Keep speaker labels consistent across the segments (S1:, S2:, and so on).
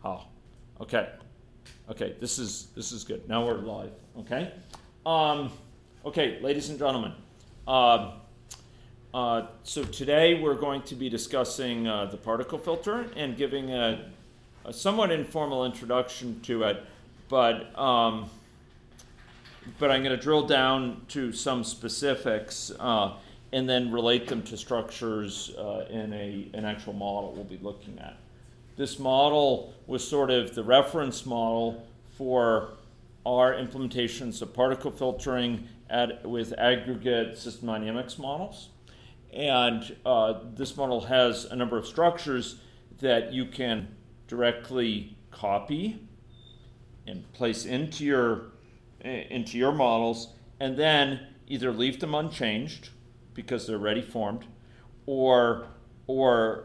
S1: Oh, okay. Okay, this is good. Now we're live. Okay. Okay, ladies and gentlemen. So today we're going to be discussing the particle filter and giving a somewhat informal introduction to it, but I'm going to drill down to some specifics and then relate them to structures in an actual model we'll be looking at. This model was sort of the reference model for our implementations of particle filtering with aggregate system dynamics models. And this model has a number of structures that you can directly copy and place into your models, and then either leave them unchanged because they're already formed, or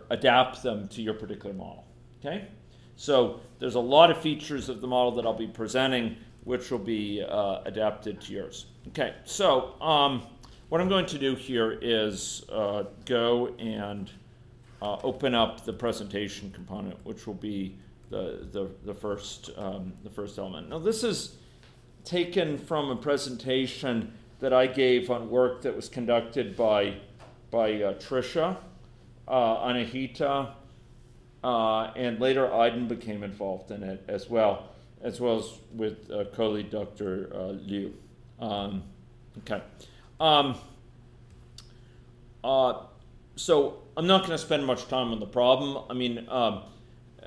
S1: adapt them to your particular model. Okay? So there's a lot of features of the model that I'll be presenting which will be adapted to yours. Okay, so what I'm going to do here is go and open up the presentation component, which will be the first element. Now this is taken from a presentation that I gave on work that was conducted by Tricia, Anahita, and later Aiden became involved in it as well as with co-lead Dr. Liu. Okay. So I'm not going to spend much time on the problem. I mean,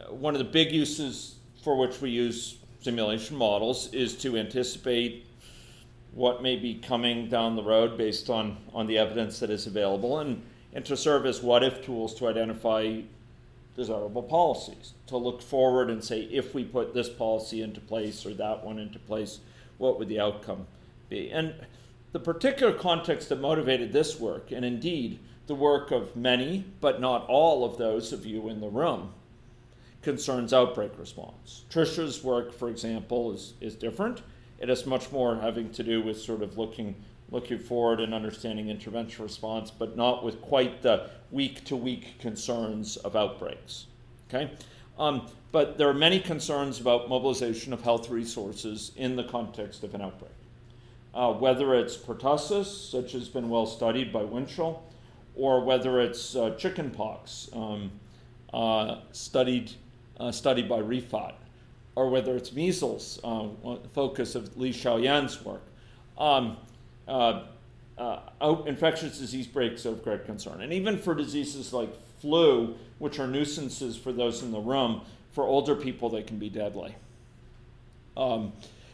S1: one of the big uses for which we use simulation models is to anticipate what may be coming down the road based on the evidence that is available, and to serve as what-if tools to identify desirable policies, to look forward and say, if we put this policy into place or that one into place, what would the outcome be? And the particular context that motivated this work, and indeed the work of many, but not all of those of you in the room, concerns outbreak response. Tricia's work, for example, is different. It has much more having to do with sort of looking forward and understanding intervention response, but not with quite the week-to-week concerns of outbreaks. Okay, but there are many concerns about mobilization of health resources in the context of an outbreak. Whether it's pertussis, such as been well studied by Winchell, or whether it's chickenpox, studied by Rifat, or whether it's measles, focus of Li Xiaoyan's work. Infectious disease breaks are of great concern. And even for diseases like flu, which are nuisances for those in the room, for older people they can be deadly.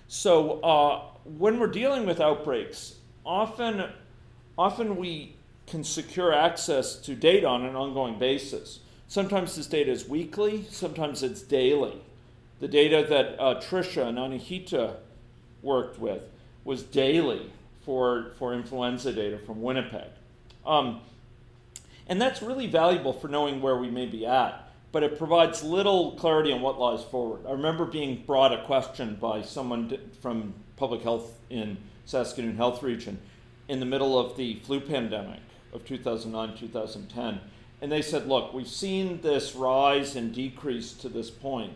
S1: So when we're dealing with outbreaks, often we can secure access to data on an ongoing basis. Sometimes this data is weekly, sometimes it's daily. The data that Tricia and Anahita worked with was daily for influenza data from Winnipeg. And that's really valuable for knowing where we may be at, but it provides little clarity on what lies forward. I remember being brought a question by someone from public health in Saskatoon Health Region in the middle of the flu pandemic of 2009, 2010. And they said, look, we've seen this rise and decrease to this point.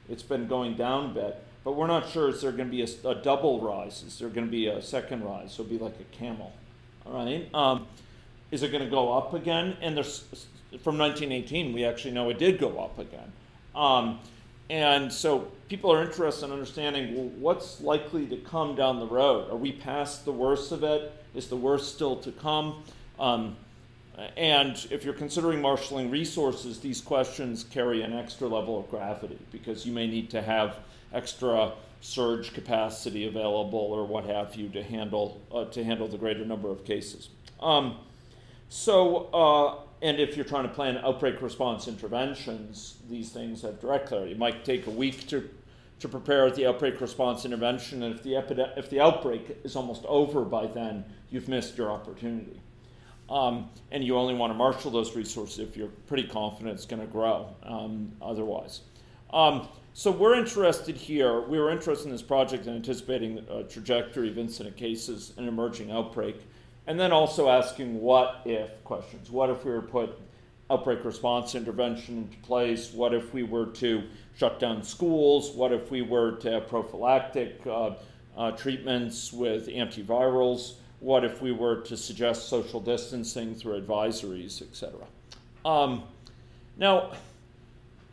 S1: It's been going down a bit, but we're not sure is there going to be a double rise? Is there going to be a second rise? So it'll be like a camel, all right? Is it going to go up again? And there's, from 1918, we actually know it did go up again. And so people are interested in understanding, well, what's likely to come down the road? Are we past the worst of it? Is the worst still to come? And if you're considering marshaling resources, these questions carry an extra level of gravity because you may need to have extra surge capacity available or what have you to handle the greater number of cases. And if you're trying to plan outbreak response interventions, these things have direct clarity. It might take a week to prepare the outbreak response intervention, and if the outbreak is almost over by then, you've missed your opportunity. And you only want to marshal those resources if you're pretty confident it's going to grow otherwise. So we're interested here, we were interested in this project in anticipating a trajectory of incident cases and emerging outbreak, and then also asking what if questions. What if we were put outbreak response intervention into place? What if we were to shut down schools? What if we were to have prophylactic treatments with antivirals? What if we were to suggest social distancing through advisories, etc.? Now,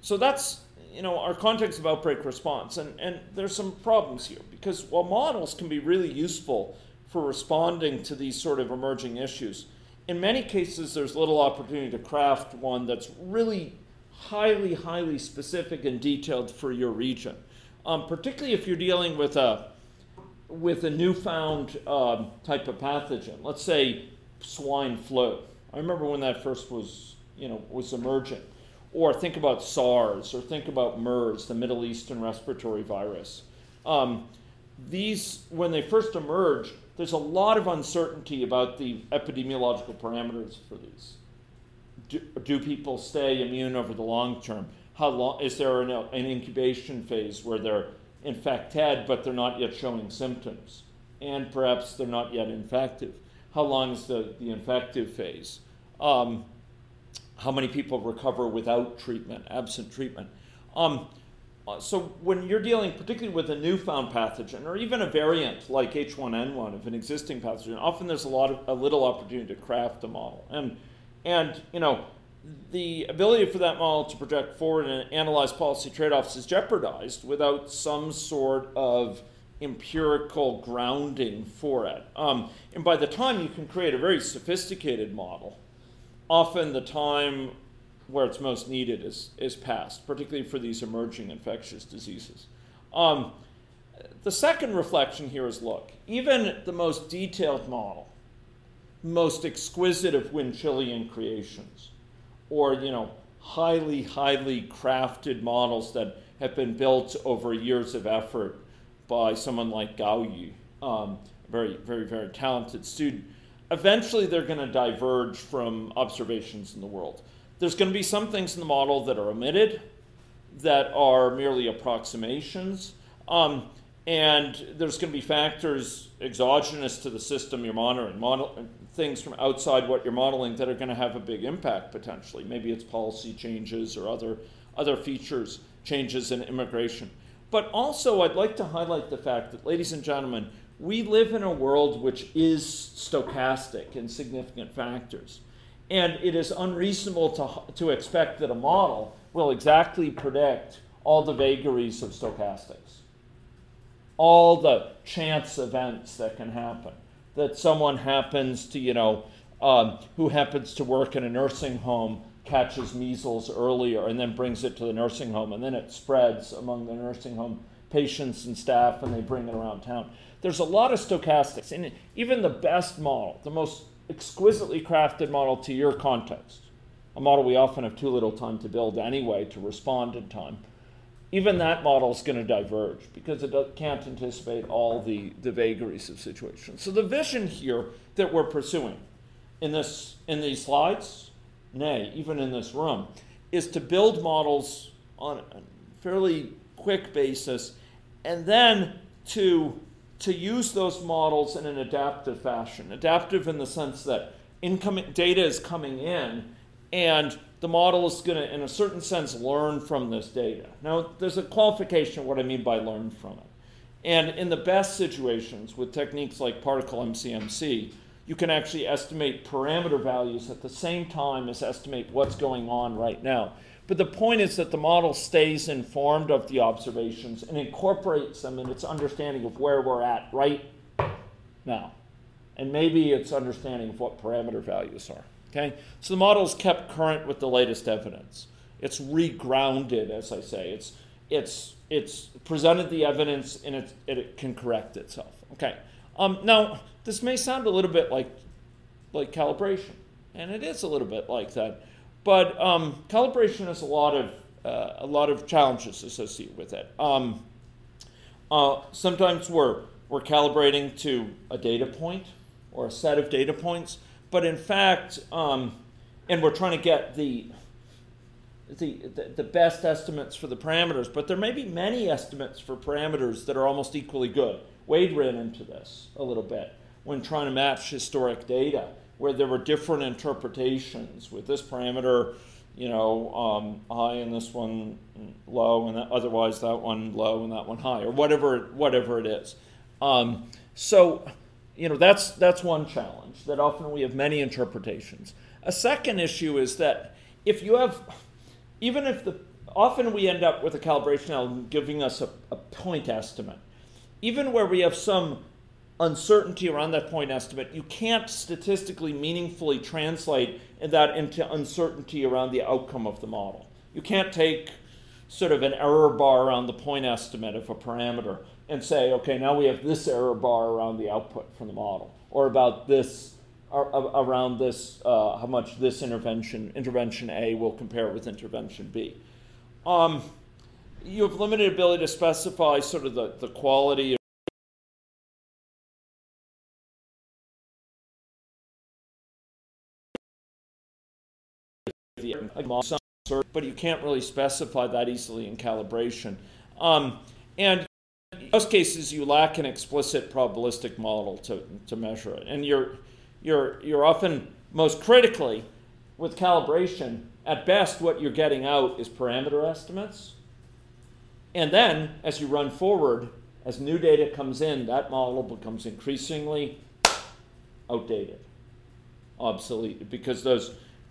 S1: so that's our context of outbreak response, and there's some problems here, because while models can be really useful for responding to these sort of emerging issues, in many cases there's little opportunity to craft one that's really highly specific and detailed for your region, particularly if you're dealing with a newfound type of pathogen. Let's say swine flu. I remember when that first was emerging. Or think about SARS, or think about MERS, the Middle Eastern respiratory virus. These, when they first emerged, there's a lot of uncertainty about the epidemiological parameters for these. Do people stay immune over the long term? How long is there an incubation phase where they're infected but they're not yet showing symptoms, and perhaps they're not yet infective? How long is the infective phase? How many people recover without treatment, absent treatment? So when you're dealing particularly with a newfound pathogen, or even a variant like H1N1 of an existing pathogen, often there's a little opportunity to craft a model. And the ability for that model to project forward and analyze policy trade-offs is jeopardized without some sort of empirical grounding for it. And by the time you can create a very sophisticated model, often the time where it's most needed is past, particularly for these emerging infectious diseases. The second reflection here is, look, even the most detailed model, most exquisite of Winchillian creations, or highly crafted models that have been built over years of effort by someone like Gao Yu, very talented student, eventually they're going to diverge from observations in the world. There's going to be some things in the model that are omitted, that are merely approximations, and there's going to be factors exogenous to the system you're monitoring, things from outside what you're modeling that are going to have a big impact potentially. Maybe it's policy changes or other features, changes in immigration. But also I'd like to highlight the fact that, ladies and gentlemen, we live in a world which is stochastic in significant factors. And it is unreasonable to expect that a model will exactly predict all the vagaries of stochastics, all the chance events that can happen. That someone happens to, who happens to work in a nursing home catches measles earlier and then brings it to the nursing home, and then it spreads among the nursing home patients and staff, and they bring it around town. There's a lot of stochastics, and even the best model, the most exquisitely crafted model to your context, a model we often have too little time to build anyway to respond in time, even that model is going to diverge because it can't anticipate all the vagaries of situations. So the vision here that we're pursuing in these slides, nay, even in this room, is to build models on a fairly quick basis, and then to use those models in an adaptive fashion. Adaptive in the sense that incoming data is coming in, and the model is going to, in a certain sense, learn from this data. Now, there's a qualification of what I mean by learn from it. And in the best situations, with techniques like particle MCMC, you can actually estimate parameter values at the same time as estimate what's going on right now. But the point is that the model stays informed of the observations and incorporates them in its understanding of where we're at right now. And maybe its understanding of what parameter values are. Okay? So the model is kept current with the latest evidence. It's regrounded, as I say. It's presented the evidence, and it can correct itself. Okay. Now, this may sound a little bit like calibration, and it is a little bit like that. But calibration has a lot of challenges associated with it. Sometimes we're calibrating to a data point or a set of data points, but in fact, and we're trying to get the best estimates for the parameters, but there may be many estimates for parameters that are almost equally good. Wade ran into this a little bit when trying to match historic data where there were different interpretations with this parameter, high and this one low, and otherwise that one low and that one high, or whatever it is. So that's one challenge, that often we have many interpretations. A second issue is that if you have, often we end up with a calibration algorithm giving us a point estimate. Even where we have some uncertainty around that point estimate, you can't statistically meaningfully translate that into uncertainty around the outcome of the model. You can't take sort of an error bar around the point estimate of a parameter and say, okay, now we have this error bar around the output from the model, or about this, around this, how much this intervention A will compare with intervention B. You have limited ability to specify sort of the quality of the, but you can't really specify that easily in calibration. And in most cases, you lack an explicit probabilistic model to measure it. And you're often, most critically, with calibration, at best, what you're getting out is parameter estimates. And then, as you run forward, as new data comes in, that model becomes increasingly outdated, obsolete, because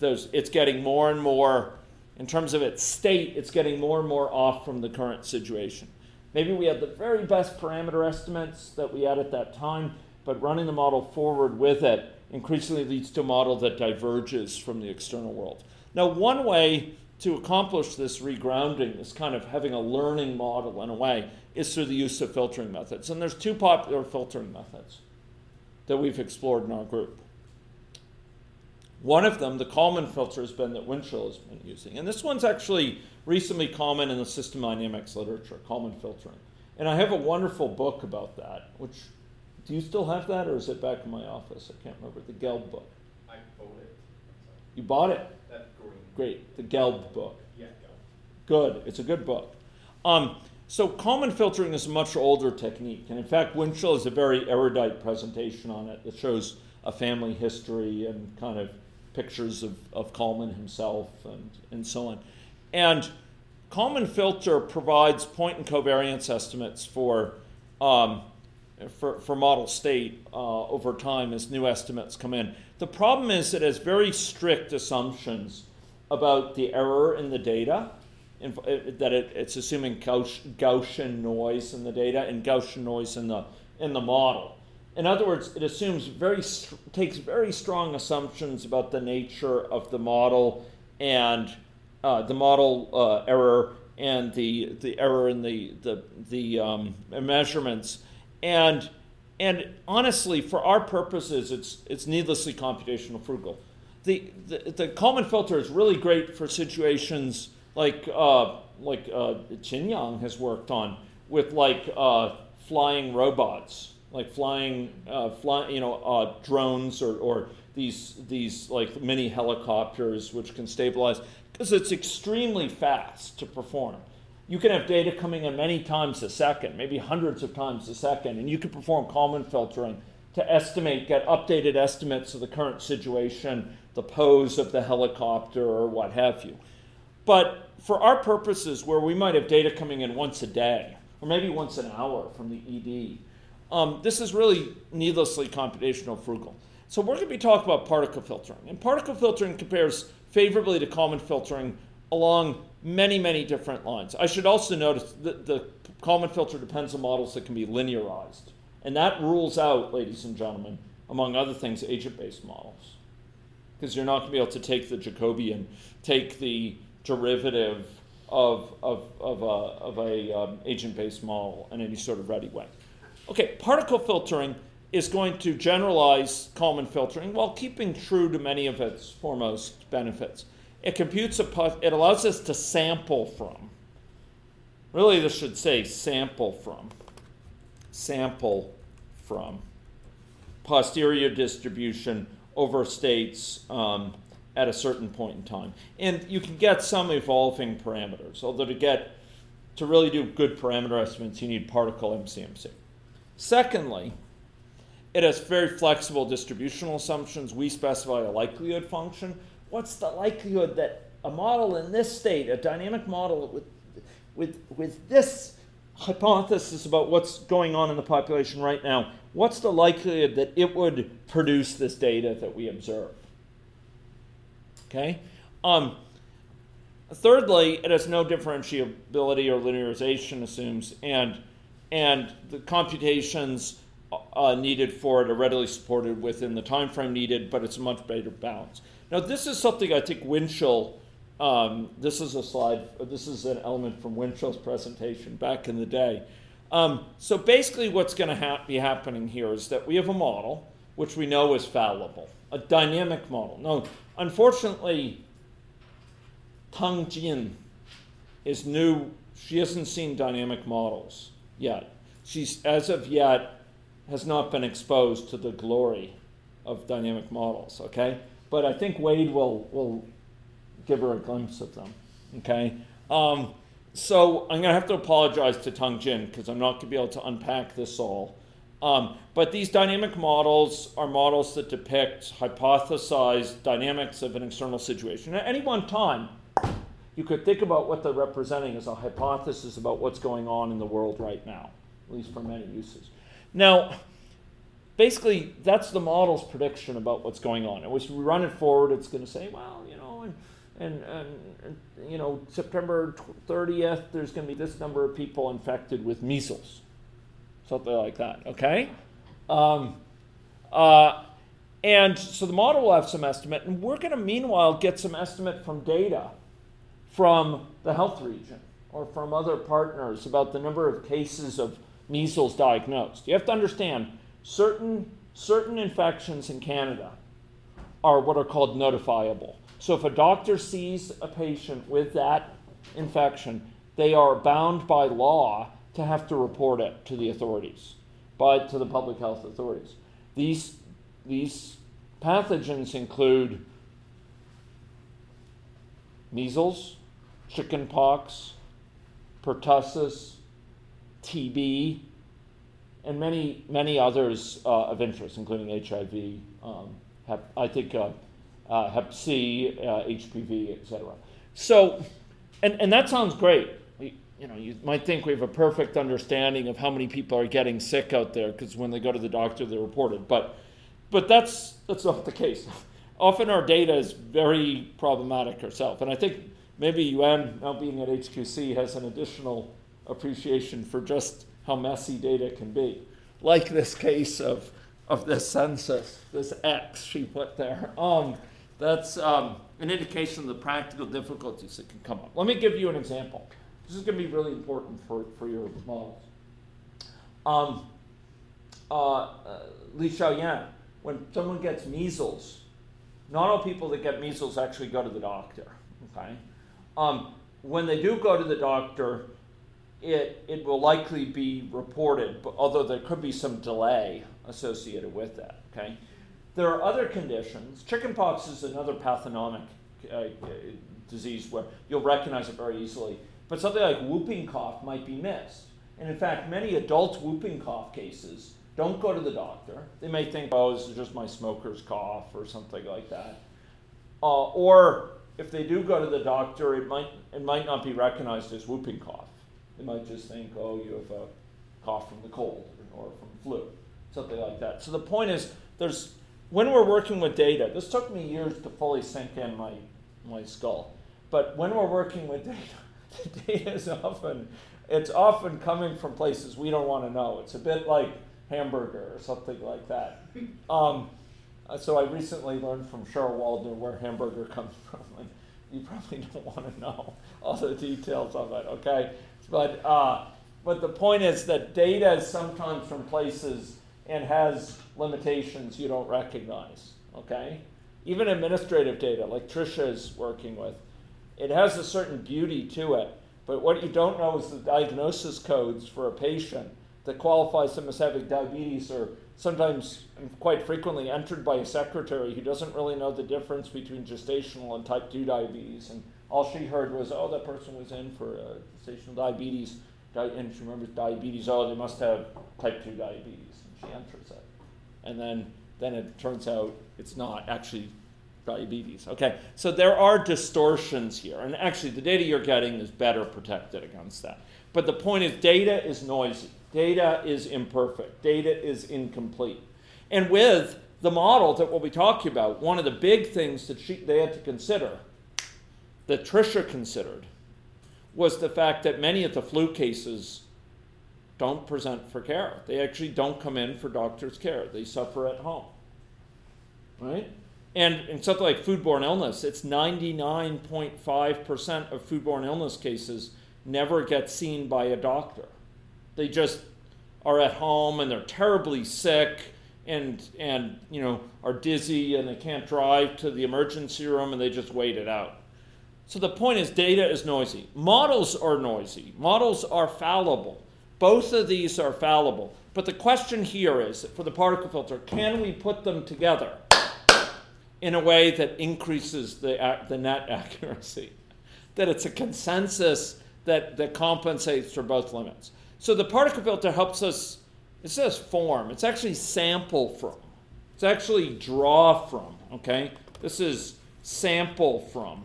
S1: it's getting more and more, in terms of its state, it's getting more and more off from the current situation. Maybe we had the very best parameter estimates that we had at that time, but running the model forward with it increasingly leads to a model that diverges from the external world. Now, one way to accomplish this regrounding, this kind of having a learning model in a way, is through the use of filtering methods. And there's two popular filtering methods that we've explored in our group. One of them, the Kalman filter, has been that Winchell has been using. And this one's actually recently common in the system dynamics literature, Kalman filtering. And I have a wonderful book about that, which, do you still have that, or is it back in my office? I can't remember. The Gelb book.
S2: I bought it.
S1: You bought it?
S2: That green.
S1: Great. The Gelb book.
S2: Yeah, Gelb.
S1: Good. It's a good book. So Kalman filtering is a much older technique. And in fact, Winchell has a very erudite presentation on it that shows a family history and kind of pictures of Kalman himself and so on. And Kalman filter provides point and covariance estimates for model state over time as new estimates come in. The problem is it has very strict assumptions about the error in the data, that it's assuming Gaussian noise in the data and Gaussian noise in the model. In other words, it assumes takes very strong assumptions about the nature of the model and the model error and the error in the measurements. And honestly, for our purposes, it's needlessly computational frugal. The Kalman filter is really great for situations like Chinyang has worked on with flying robots, like flying drones or these like mini helicopters which can stabilize, because it's extremely fast to perform. You can have data coming in many times a second, maybe hundreds of times a second, and you can perform Kalman filtering to get updated estimates of the current situation, the pose of the helicopter, or what have you. But for our purposes, where we might have data coming in once a day, or maybe once an hour from the ED, this is really needlessly computational frugal. So we're going to be talking about particle filtering. And particle filtering compares favorably to Kalman filtering along many, many different lines. I should also notice that the Kalman filter depends on models that can be linearized. And that rules out, ladies and gentlemen, among other things, agent-based models. Because you're not going to be able to take the Jacobian, take the derivative of a agent-based model in any sort of ready way. Okay, particle filtering is going to generalize Kalman filtering while keeping true to many of its foremost benefits. It allows us to sample from. Really, this should say sample from posterior distribution over states at a certain point in time. And you can get some evolving parameters, although to really do good parameter estimates, you need particle MCMC. Secondly, it has very flexible distributional assumptions. We specify a likelihood function. What's the likelihood that a model in this state, a dynamic model with this hypothesis about what's going on in the population right now, what's the likelihood that it would produce this data that we observe? Okay. Thirdly, it has no differentiability or linearization assumes, and the computations needed for it are readily supported within the time frame needed, but it's a much better balance. Now, this is something I think Winchell, this is a slide, this is an element from Winchell's presentation back in the day. So basically what's going to be happening here is that we have a model, which we know is fallible, a dynamic model. Now, unfortunately, Tang Jin is new. She hasn't seen dynamic models yet. She's, as of yet, has not been exposed to the glory of dynamic models, okay? But I think Wade will give her a glimpse of them, okay? So I'm going to have to apologize to Tang Jin because I'm not going to be able to unpack this all. But these dynamic models are models that depict hypothesized dynamics of an external situation. At any one time, you could think about what they're representing as a hypothesis about what's going on in the world right now, at least for many uses. Now, basically, that's the model's prediction about what's going on. And as we run it forward, it's going to say, well, you know, and you know, September 30th, there's going to be this number of people infected with measles, something like that. Okay. And so the model will have some estimate, and we're going to meanwhile get some estimate from data from the health region or from other partners about the number of cases of measles diagnosed. You have to understand, certain infections in Canada are what are called notifiable. So if a doctor sees a patient with that infection, they are bound by law to have to report it to the authorities, to the public health authorities. These pathogens include measles, chickenpox, pertussis, TB, and many others of interest, including HIV, Hep C, HPV, etc. So, and that sounds great. You might think we have a perfect understanding of how many people are getting sick out there because when they go to the doctor, they're reported. But that's not the case. Often our data is very problematic herself, and I think maybe Yuan, now being at HQC, has an additional appreciation for just how messy data can be. Like this case of this census, this X she put there. That's an indication of the practical difficulties that can come up. Let me give you an example. This is going to be really important for your models. Li Xiaoyan, when someone gets measles, not all people that get measles actually go to the doctor, okay? When they do go to the doctor, it will likely be reported, but although there could be some delay associated with that, okay? There are other conditions. Chickenpox is another pathognomic disease where you'll recognize it very easily, but something like whooping cough might be missed. And in fact, many adult whooping cough cases don't go to the doctor. They may think, oh, this is just my smoker's cough or something like that. Or if they do go to the doctor, it might not be recognized as whooping cough. They might just think, oh, you have a cough from the cold or from flu, something like that. So the point is, when we're working with data, this took me years to fully sink in my skull, but when we're working with data, the data is often coming from places we don't want to know. It's a bit like hamburger or something like that. So I recently learned from Cheryl Waldner where hamburger comes from, and you probably don't want to know all the details of it, okay? But the point is that data is sometimes from places and has limitations you don't recognize, okay? Even administrative data, like Tricia is working with, it has a certain beauty to it, but what you don't know is the diagnosis codes for a patient that qualifies them as having diabetes are sometimes and quite frequently entered by a secretary who doesn't really know the difference between gestational and type 2 diabetes. And all she heard was, oh, that person was in for gestational diabetes, and she remembers diabetes, oh, they must have type 2 diabetes, and she enters it. and then it turns out it's not actually diabetes. Okay, so there are distortions here, and actually the data you're getting is better protected against that. But the point is, data is noisy, data is imperfect, data is incomplete. And with the model that we'll be talking about, one of the big things that they had to consider, that Tricia considered, was the fact that many of the flu cases don't present for care. They actually don't come in for doctor's care. They suffer at home, right? And in something like foodborne illness, it's 99.5% of foodborne illness cases never get seen by a doctor. They just are at home and they're terribly sick and you know, are dizzy and they can't drive to the emergency room and they just wait it out. So the point is, data is noisy. Models are noisy. Models are fallible. Both of these are fallible. But the question here is, for the particle filter, can we put them together in a way that increases the net accuracy? That it's a consensus that compensates for both limits. So the particle filter helps us, it says form. It's actually sample from. It's actually draw from, okay? This is sample from.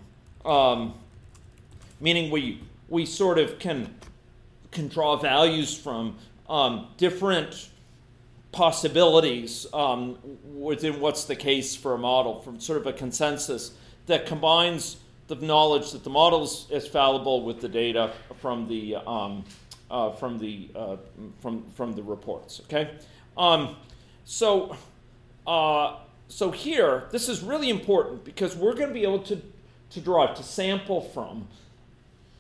S1: Meaning we sort of can draw values from different possibilities within what's the case for a model, from sort of a consensus that combines the knowledge that the model is fallible with the data from the reports. Okay, so here this is really important because we're going to be able to sample from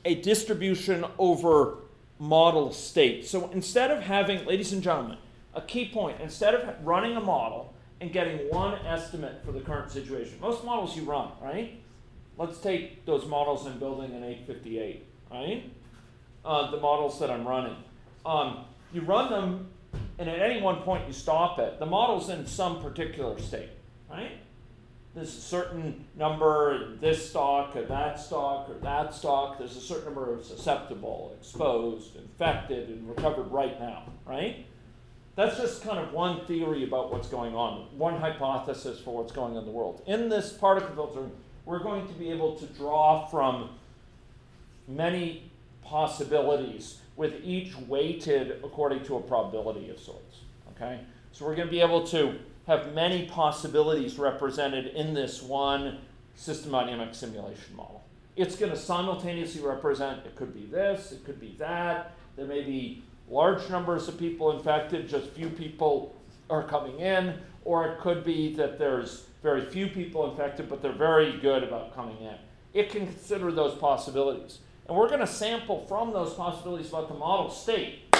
S1: a distribution over model state. So instead of having, ladies and gentlemen, a key point, instead of running a model and getting one estimate for the current situation, most models you run, right? Let's take those models in building an 858, right? The models that I'm running. You run them, and at any one point you stop it. The model's in some particular state, right? There's a certain number, this stock, or that stock, or that stock. There's a certain number of susceptible, exposed, infected, and recovered right now, right? That's just kind of one theory about what's going on, one hypothesis for what's going on in the world. In this particle filter, we're going to be able to draw from many possibilities with each weighted according to a probability of sorts, okay? So we're going to be able to have many possibilities represented in this one system dynamic simulation model. It's going to simultaneously represent, it could be this, it could be that. There may be large numbers of people infected, just few people are coming in, or it could be that there's very few people infected, but they're very good about coming in. It can consider those possibilities. And we're going to sample from those possibilities about the model state.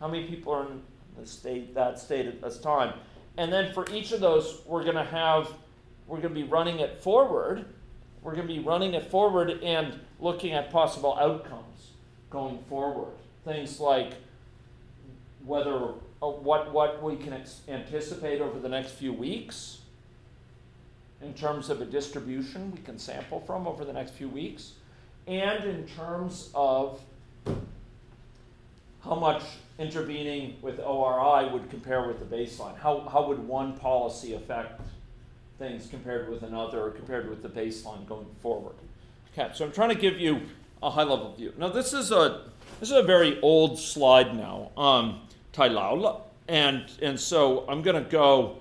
S1: How many people are in the state, that state at this time? And then for each of those, we're going to be running it forward. We're going to be running it forward and looking at possible outcomes going forward. Things like whether what we can anticipate over the next few weeks in terms of a distribution we can sample from over the next few weeks, and in terms of how much intervening with ORI would compare with the baseline. How would one policy affect things compared with another, or compared with the baseline going forward? Okay, so I'm trying to give you a high-level view. Now this is a very old slide now, Tailal, and so I'm going to go.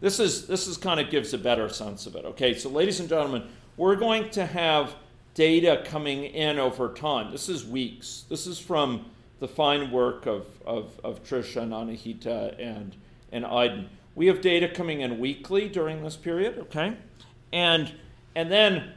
S1: This is kind of gives a better sense of it. Okay, so ladies and gentlemen, we're going to have data coming in over time. This is weeks. This is from the fine work of Tricia and Anahita and Aiden. We have data coming in weekly during this period, okay? And then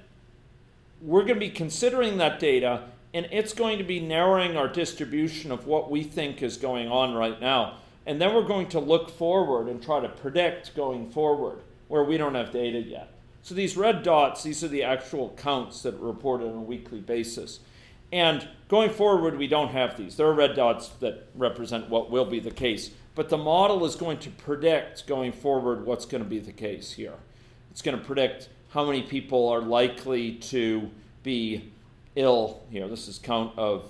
S1: we're going to be considering that data, and it's going to be narrowing our distribution of what we think is going on right now. And then we're going to look forward and try to predict going forward where we don't have data yet. So these red dots, these are the actual counts that are reported on a weekly basis. And going forward, we don't have these. There are red dots that represent what will be the case. But the model is going to predict going forward what's going to be the case here. It's going to predict how many people are likely to be ill here. This is count of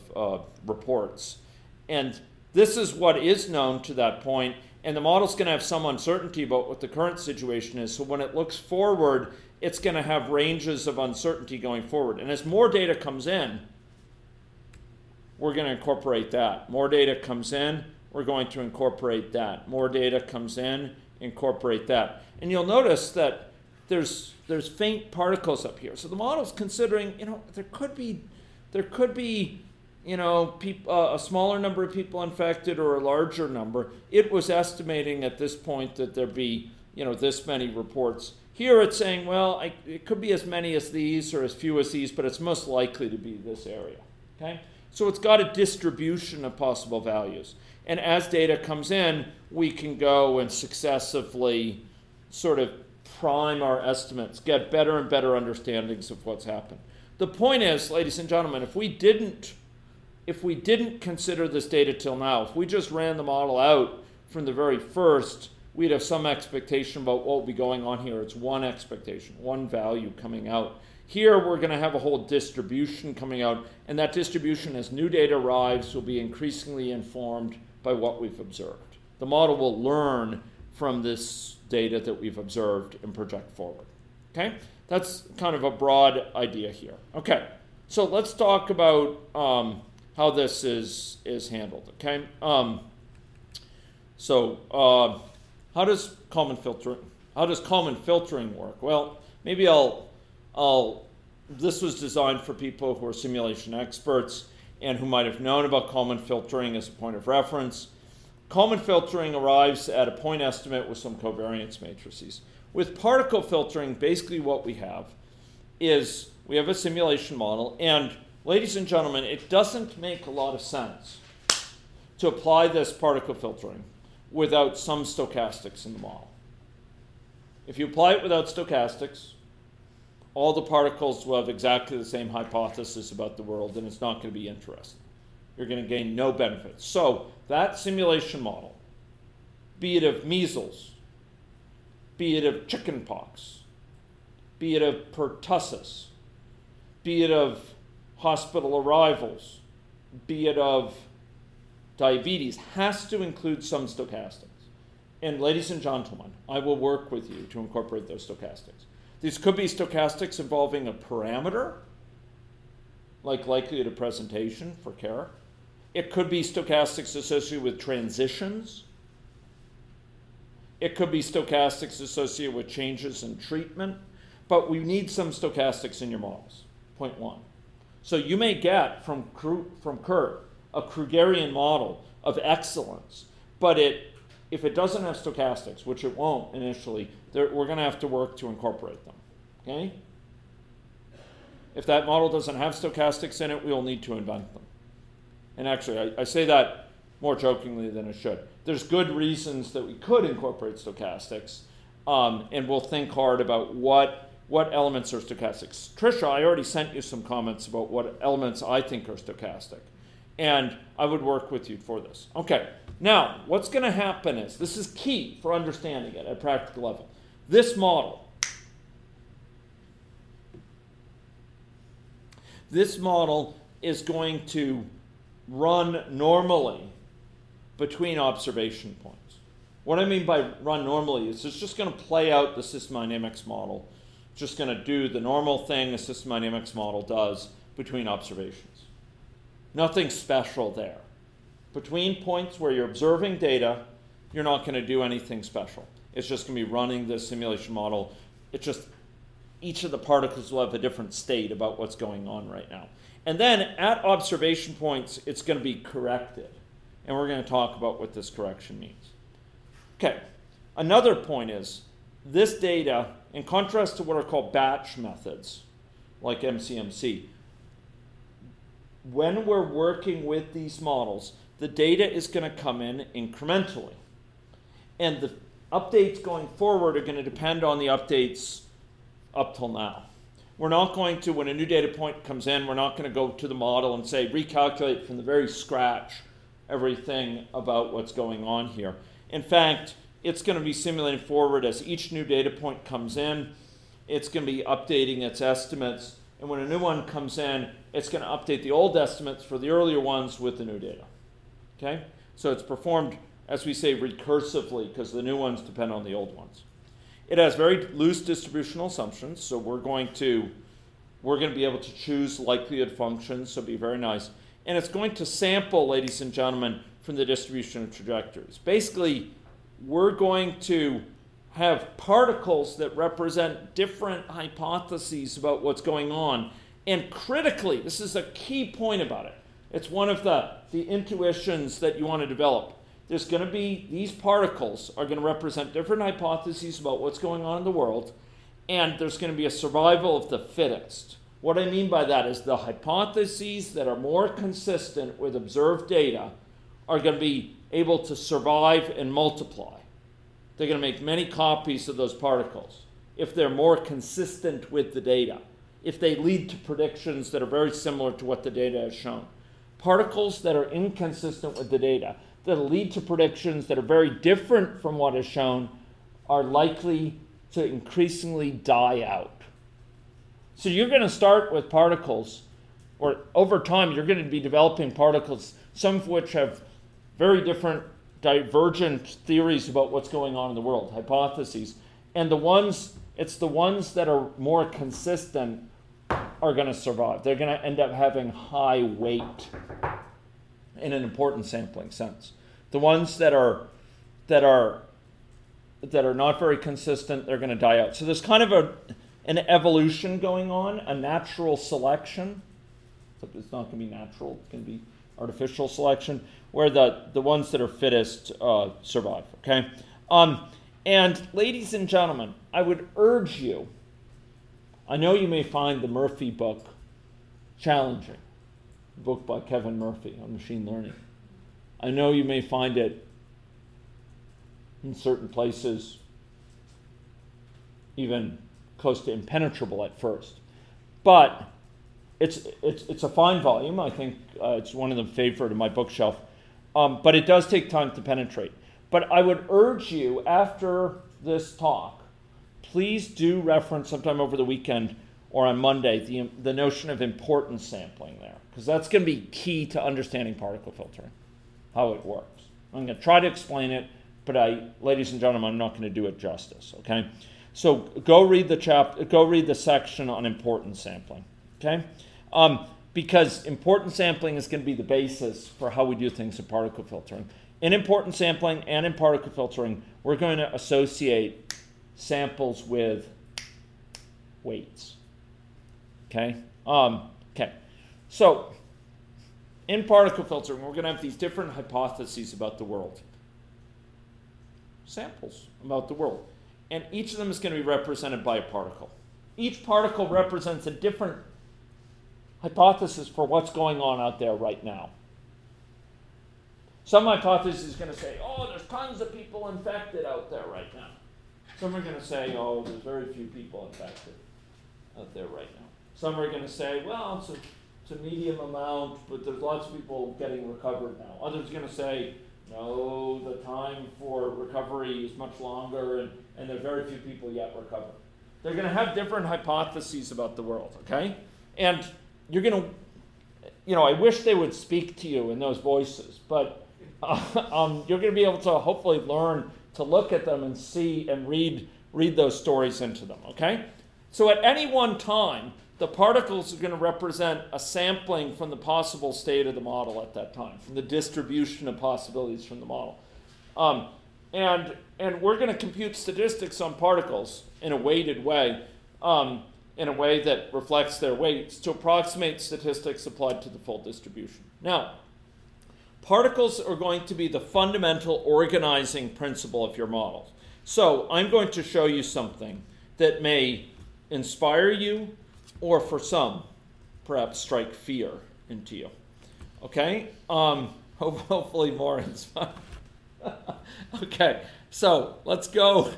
S1: reports. And this is what is known to that point. And the model's going to have some uncertainty about what the current situation is. So when it looks forward, it's going to have ranges of uncertainty going forward. And as more data comes in, we're going to incorporate that. More data comes in, we're going to incorporate that. More data comes in, incorporate that. And you'll notice that there's faint particles up here. So the model's considering, there could be a smaller number of people infected or a larger number. It was estimating at this point that there'd be, this many reports. Here it's saying, well, it could be as many as these or as few as these, but it's most likely to be this area, okay? So it's got a distribution of possible values. And as data comes in, we can go and successively sort of prime our estimates, get better and better understandings of what's happened. The point is, ladies and gentlemen, if we didn't consider this data till now, if we just ran the model out from the very first, we'd have some expectation about what will be going on here. It's one expectation, one value coming out. Here we're going to have a whole distribution coming out, and that distribution, as new data arrives, will be increasingly informed by what we've observed. The model will learn from this data that we've observed and project forward. Okay? That's kind of a broad idea here. Okay, so let's talk about how this is handled. Okay, how does Kalman filtering work? Well, maybe this was designed for people who are simulation experts and who might have known about Kalman filtering as a point of reference. Kalman filtering arrives at a point estimate with some covariance matrices. With particle filtering, basically what we have is we have a simulation model, and ladies and gentlemen, it doesn't make a lot of sense to apply this particle filtering without some stochastics in the model. If you apply it without stochastics, all the particles will have exactly the same hypothesis about the world, and it's not going to be interesting. You're going to gain no benefit. So that simulation model, be it of measles, be it of chickenpox, be it of pertussis, be it of hospital arrivals, be it of diabetes, has to include some stochastics. And ladies and gentlemen, I will work with you to incorporate those stochastics. These could be stochastics involving a parameter, like likelihood of presentation for care. It could be stochastics associated with transitions. It could be stochastics associated with changes in treatment. But we need some stochastics in your models, point one. So you may get from Kurt a Krugerian model of excellence, but if it doesn't have stochastics, which it won't initially, we're going to have to work to incorporate them, okay? If that model doesn't have stochastics in it, we'll need to invent them. And actually, I say that more jokingly than I should. There's good reasons that we could incorporate stochastics, and we'll think hard about what elements are stochastics. Tricia, I already sent you some comments about what elements I think are stochastic, and I would work with you for this. Okay, now, what's going to happen is, this is key for understanding it at a practical level. This model is going to run normally between observation points. What I mean by run normally is it's just going to play out the system dynamics model. It's just going to do the normal thing a system dynamics model does between observations. Nothing special there. Between points where you're observing data, you're not going to do anything special. It's just going to be running the simulation model. It's just each of the particles will have a different state about what's going on right now. And then at observation points, it's going to be corrected. And we're going to talk about what this correction means. Okay, another point is this data, in contrast to what are called batch methods, like MCMC, when we're working with these models, the data is going to come in incrementally. And the updates going forward are going to depend on the updates up till now. We're not going to, when a new data point comes in, we're not going to go to the model and say, recalculate from the very scratch everything about what's going on here. In fact, it's going to be simulating forward as each new data point comes in. It's going to be updating its estimates. And when a new one comes in, it's going to update the old estimates for the earlier ones with the new data. Okay? So it's performed as we say, recursively, because the new ones depend on the old ones. It has very loose distributional assumptions, so we're going to be able to choose likelihood functions, so be very nice. And it's going to sample, ladies and gentlemen, from the distribution of trajectories. Basically, we're going to have particles that represent different hypotheses about what's going on. And critically, this is a key point about it. It's one of the intuitions that you want to develop. There's going to be, these particles are going to represent different hypotheses about what's going on in the world, and there's going to be a survival of the fittest. What I mean by that is the hypotheses that are more consistent with observed data are going to be able to survive and multiply. They're going to make many copies of those particles if they're more consistent with the data, if they lead to predictions that are very similar to what the data has shown. Particles that are inconsistent with the data, that lead to predictions that are very different from what is shown, are likely to increasingly die out. So you're going to start with particles, or over time you're going to be developing particles, some of which have very different divergent theories about what's going on in the world, hypotheses. And it's the ones that are more consistent are going to survive. They're going to end up having high weight in an important sampling sense. The ones that are not very consistent, they're going to die out. So there's kind of an evolution going on, a natural selection. Except it's not going to be natural, it's going to be artificial selection, where the ones that are fittest survive, okay? And ladies and gentlemen, I would urge you, I know you may find the Murphy book challenging, the book by Kevin Murphy on machine learning. I know you may find it in certain places even close to impenetrable at first. But it's a fine volume. I think it's one of the favorite in my bookshelf. But it does take time to penetrate. But I would urge you, after this talk, please do reference sometime over the weekend or on Monday the notion of importance sampling there, because that's going to be key to understanding particle filtering, how it works. I'm going to try to explain it, but ladies and gentlemen, I'm not going to do it justice, okay? So go read the section on importance sampling, okay? Because importance sampling is going to be the basis for how we do things in particle filtering. In importance sampling and in particle filtering, we're going to associate samples with weights, okay? Okay, so in particle filtering, we're going to have these different hypotheses about the world, samples about the world, and each of them is going to be represented by a particle. Each particle represents a different hypothesis for what's going on out there right now. Some hypothesis is going to say, oh, there's tons of people infected out there right now. Some are going to say, oh, there's very few people infected out there right now. Some are going to say, well, it's a medium amount, but there's lots of people getting recovered now. Others are going to say, no, the time for recovery is much longer, and there are very few people yet recovered. They're going to have different hypotheses about the world, okay? And you're going to, I wish they would speak to you in those voices, but you're going to be able to hopefully learn to look at them and see and read those stories into them, okay? So at any one time, the particles are going to represent a sampling from the possible state of the model at that time, from the distribution of possibilities from the model. And we're going to compute statistics on particles in a weighted way, in a way that reflects their weights to approximate statistics applied to the full distribution. Now, particles are going to be the fundamental organizing principle of your models. So I'm going to show you something that may inspire you, or for some, perhaps strike fear into you. Okay? Hopefully more inspiring. Okay, so let's go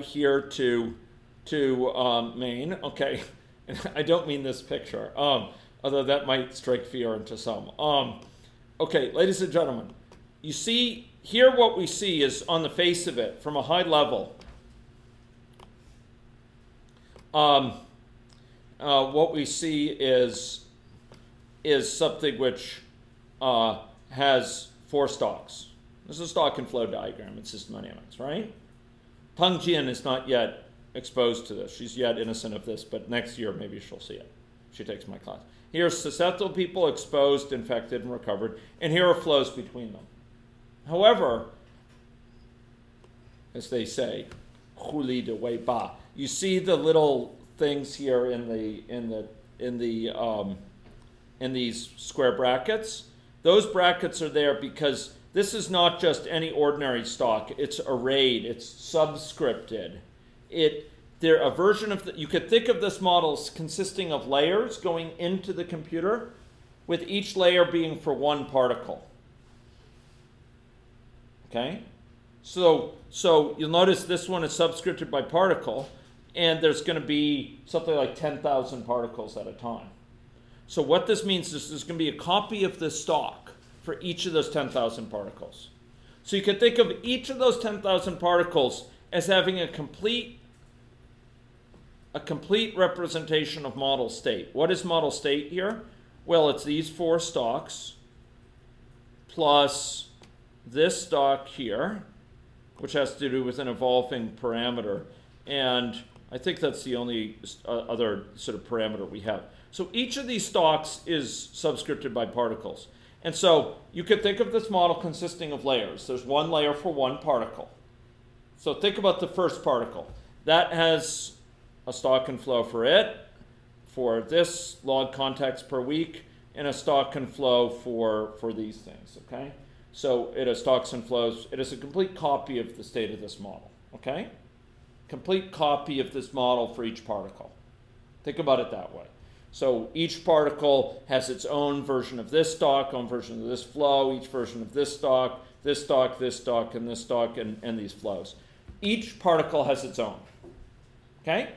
S1: here to Maine. Okay, I don't mean this picture, although that might strike fear into some. Okay, ladies and gentlemen, you see here what we see is on the face of it, from a high level, what we see is something which has 4 stalks, This is a stock and flow diagram in system dynamics, right? Peng Jian is not yet exposed to this. She's yet innocent of this, but next year maybe she'll see it. She takes my class. Here's susceptible people, exposed, infected, and recovered, and here are flows between them. However, as they say, Huli de Wei Ba. You see the little things here in these square brackets. Those brackets are there because this is not just any ordinary stock. It's arrayed. It's subscripted. They're a version of you could think of this model as consisting of layers going into the computer, with each layer being for one particle. Okay? So you'll notice this one is subscripted by particle, and there's going to be something like 10,000 particles at a time. So what this means is there's going to be a copy of this stock for each of those 10,000 particles. So you can think of each of those 10,000 particles as having a complete representation of model state. What is model state here? Well, it's these 4 stocks plus this stock here, which has to do with an evolving parameter. And I think that's the only other sort of parameter we have. So each of these stocks is subscripted by particles. And so you could think of this model consisting of layers. There's one layer for one particle. So think about the first particle. That has a stock and flow for it, for this log contacts per week, and a stock and flow for these things, okay? So it has stocks and flows. It is a complete copy of the state of this model, okay? Complete copy of this model for each particle. Think about it that way. So each particle has its own version of this stock, own version of this flow, each version of this stock, this stock, this stock, and this stock, and these flows. Each particle has its own, okay?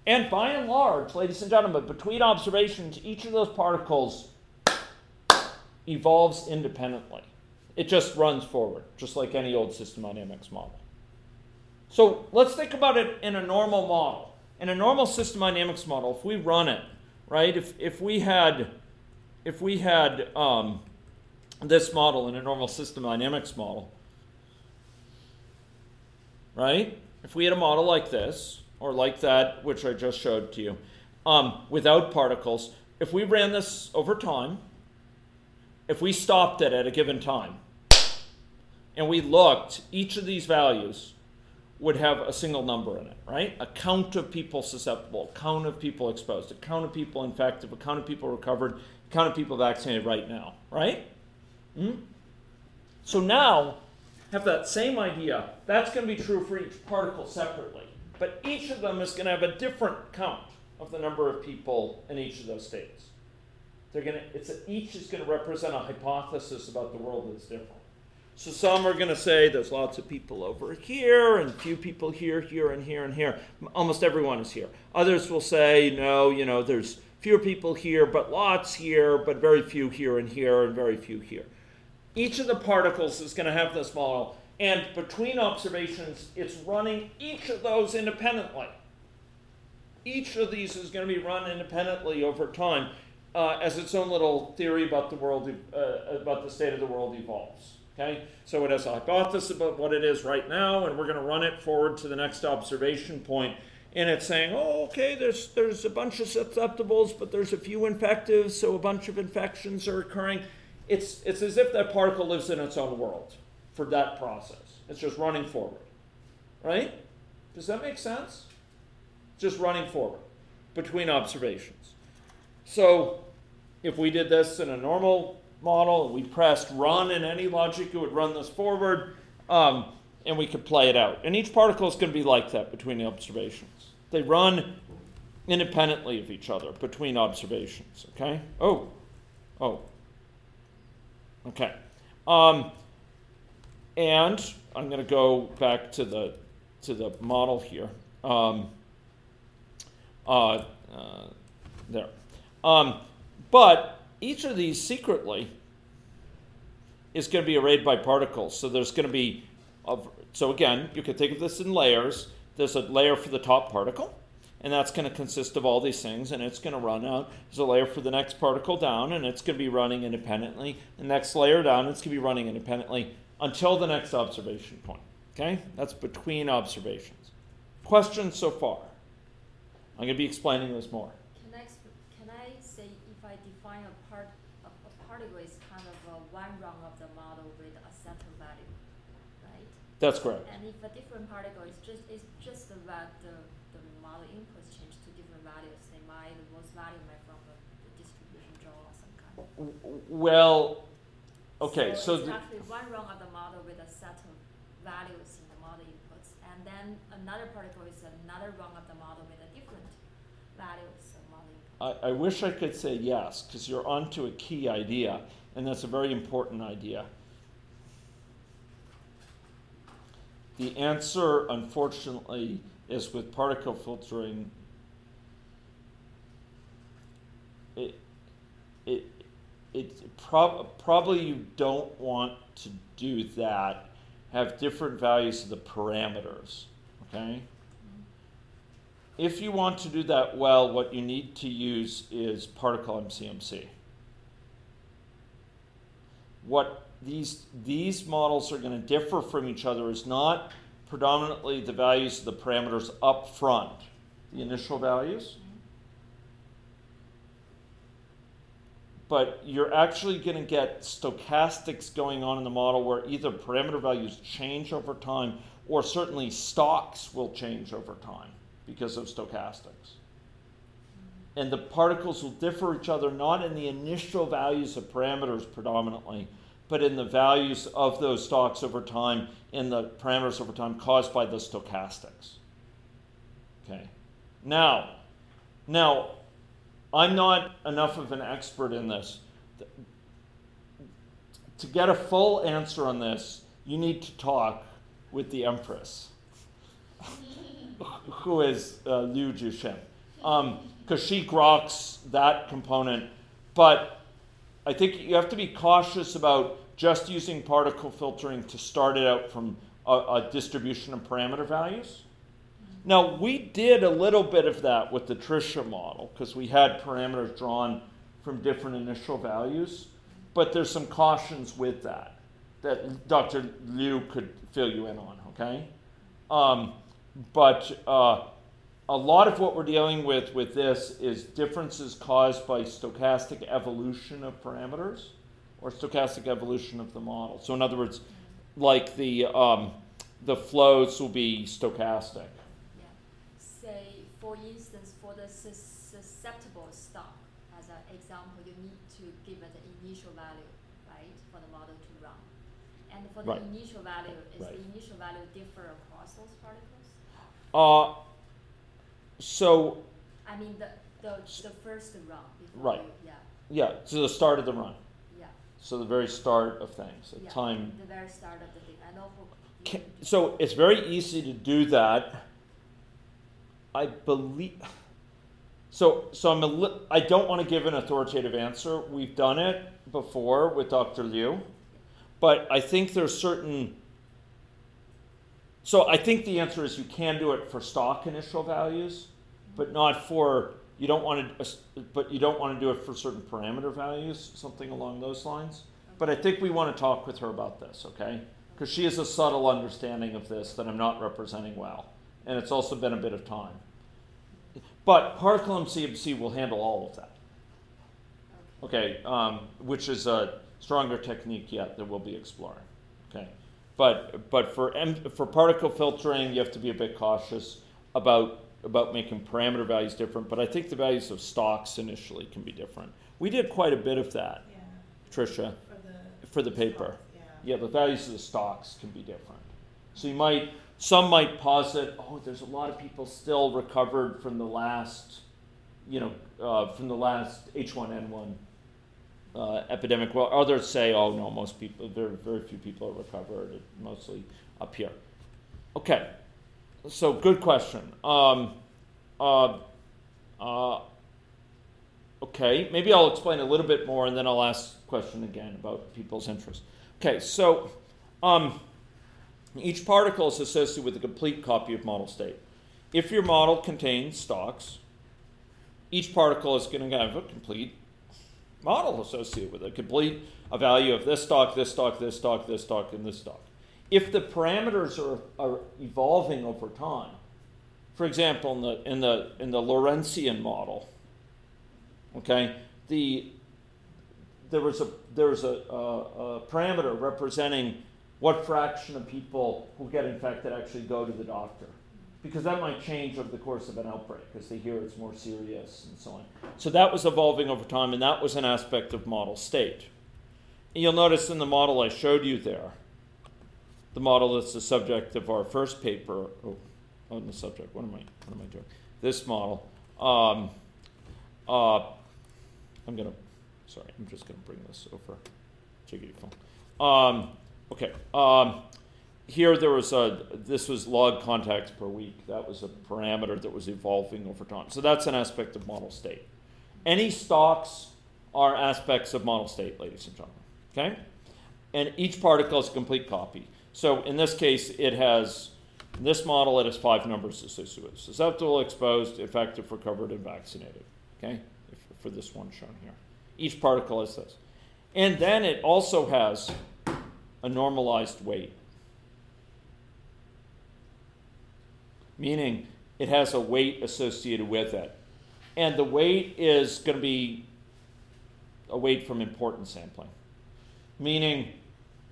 S1: And by and large, ladies and gentlemen, between observations, each of those particles evolves independently. It just runs forward, just like any old system dynamics model. So let's think about it in a normal model. In a normal system dynamics model, if we run it, right? If we had this model in a normal system dynamics model, right? If we had a model like this, or like that, which I just showed to you, without particles, if we ran this over time, if we stopped it at a given time, and we looked, each of these values would have a single number in it, right? A count of people susceptible, a count of people exposed, a count of people infected, a count of people recovered, a count of people vaccinated right now, right? So now, have that same idea. That's going to be true for each particle separately. But each of them is going to have a different count of the number of people in each of those states. Each is going to represent a hypothesis about the world that's different. So some are going to say there's lots of people over here and few people here, here, and here, and here. Almost everyone is here. Others will say, no, there's fewer people here, but lots here, but very few here, and very few here. Each of the particles is going to have this model. And between observations, it's running each of those independently. Each of these is going to be run independently over time as its own little theory about the world, about the state of the world evolves. Okay? So it has a hypothesis about what it is right now, and we're going to run it forward to the next observation point. And it's saying, oh, okay, there's a bunch of susceptibles, but there's a few infectives, so a bunch of infections are occurring. It's as if that particle lives in its own world for that process. It's just running forward, right? Does that make sense? Just running forward between observations. So if we did this in a normal model and we pressed run in AnyLogic, it would run this forward, and we could play it out. And each particle is going to be like that between the observations. They run independently of each other between observations, okay? Oh, okay. And I'm going to go back to the model here. There. But each of these secretly is going to be arrayed by particles. So there's going to be, so again, you can think of this in layers. There's a layer for the top particle, and that's going to consist of all these things, and it's going to run out. There's a layer for the next particle down, and it's going to be running independently. The next layer down, it's going to be running independently until the next observation point. Okay? That's between observations. Questions so far? I'm going to be explaining this more.
S3: Can I say if I define a particle is kind of one run of the model with a set of value, right?
S1: That's correct.
S3: And if a different particle is just that the model inputs change to different values, they might the most value might from the distribution draw or some kind.
S1: Well, okay, so
S3: it's actually one run of the model with a set of values in the model inputs, and then another particle is another run of the model with a different values of model inputs.
S1: I wish I could say yes, because you're onto a key idea, and that's a very important idea. The answer, unfortunately, is with particle filtering, probably you don't want to do that, have different values of the parameters, okay? If you want to do that well, what you need to use is particle MCMC. What these models are going to differ from each other is not predominantly the values of the parameters up front, the initial values, but you're actually going to get stochastics going on in the model where either parameter values change over time or certainly stocks will change over time because of stochastics. And the particles will differ each other not in the initial values of parameters predominantly, but in the values of those stocks over time, in the parameters over time caused by the stochastics. Okay. Now, I'm not enough of an expert in this. To get a full answer on this, you need to talk with the Empress, who is Liu Jushin, because she groks that component. But I think you have to be cautious about just using particle filtering to start it out from a distribution of parameter values. Now, we did a little bit of that with the Tricia model because we had parameters drawn from different initial values, but there's some cautions with that Dr. Liu could fill you in on, okay? But a lot of what we're dealing with this is differences caused by stochastic evolution of parameters or stochastic evolution of the model. So in other words, like the flows will be stochastic.
S3: Yeah. Say, for instance, for the susceptible stock, as an example, you need to give it an initial value, right, for the model to run. And for the initial value, is the initial value differ across those particles?
S1: So
S3: I mean the first run before
S1: right.
S3: Yeah,
S1: so the start of the run.
S3: Yeah.
S1: So the very start of things,
S3: yeah,
S1: time.
S3: The very start of the thing. I know
S1: so it's very easy to do that. I believe. So I don't want to give an authoritative answer. We've done it before with Dr. Liu, but I think there's certain. So I think the answer is you can do it for stock initial values, but not for you don't want to do it for certain parameter values, something along those lines. Okay. But I think we want to talk with her about this, okay? Because she has a subtle understanding of this that I'm not representing well, and it's also been a bit of time. But particle MCMC will handle all of that. Okay, which is a stronger technique yet that we'll be exploring. Okay. But for particle filtering, you have to be a bit cautious about making parameter values different. But I think the values of stocks initially can be different. We did quite a bit of that, yeah. Tricia, for the paper.
S4: Stocks,
S1: yeah, the values of the stocks can be different. So some might posit, there's a lot of people still recovered from the last, from the last H1N1 epidemic. Well, others say, no, most people, very, very few people are recovered, mostly up here. Okay, so good question. Okay, maybe I'll explain a little bit more and then I'll ask a question again about people's interest. Okay, so each particle is associated with a complete copy of model state. If your model contains stocks, each particle is going to have a complete model associated with it. Complete a value of this stock, this stock, this stock, this stock, and this stock. If the parameters are evolving over time, for example, in the Lorentzian model, okay, there was a parameter representing what fraction of people who get infected actually go to the doctor, because that might change over the course of an outbreak as they hear it's more serious and so on. So that was evolving over time, and that was an aspect of model state. And you'll notice in the model I showed you there, the model that's the subject of our first paper. On the subject. What am I doing? This model. I'm just gonna bring this over. Jiggity phone. Okay. Here this was log contacts per week. That was a parameter that was evolving over time. So that's an aspect of model state. Any stocks are aspects of model state, ladies and gentlemen. Okay? And each particle is a complete copy. So in this case, in this model, it has 5 numbers associated with it. Susceptible, exposed, infected, recovered, and vaccinated. Okay? For this one shown here. Each particle has this. And then it also has a normalized weight. Meaning it has a weight associated with it. And the weight is going to be a weight from importance sampling. Meaning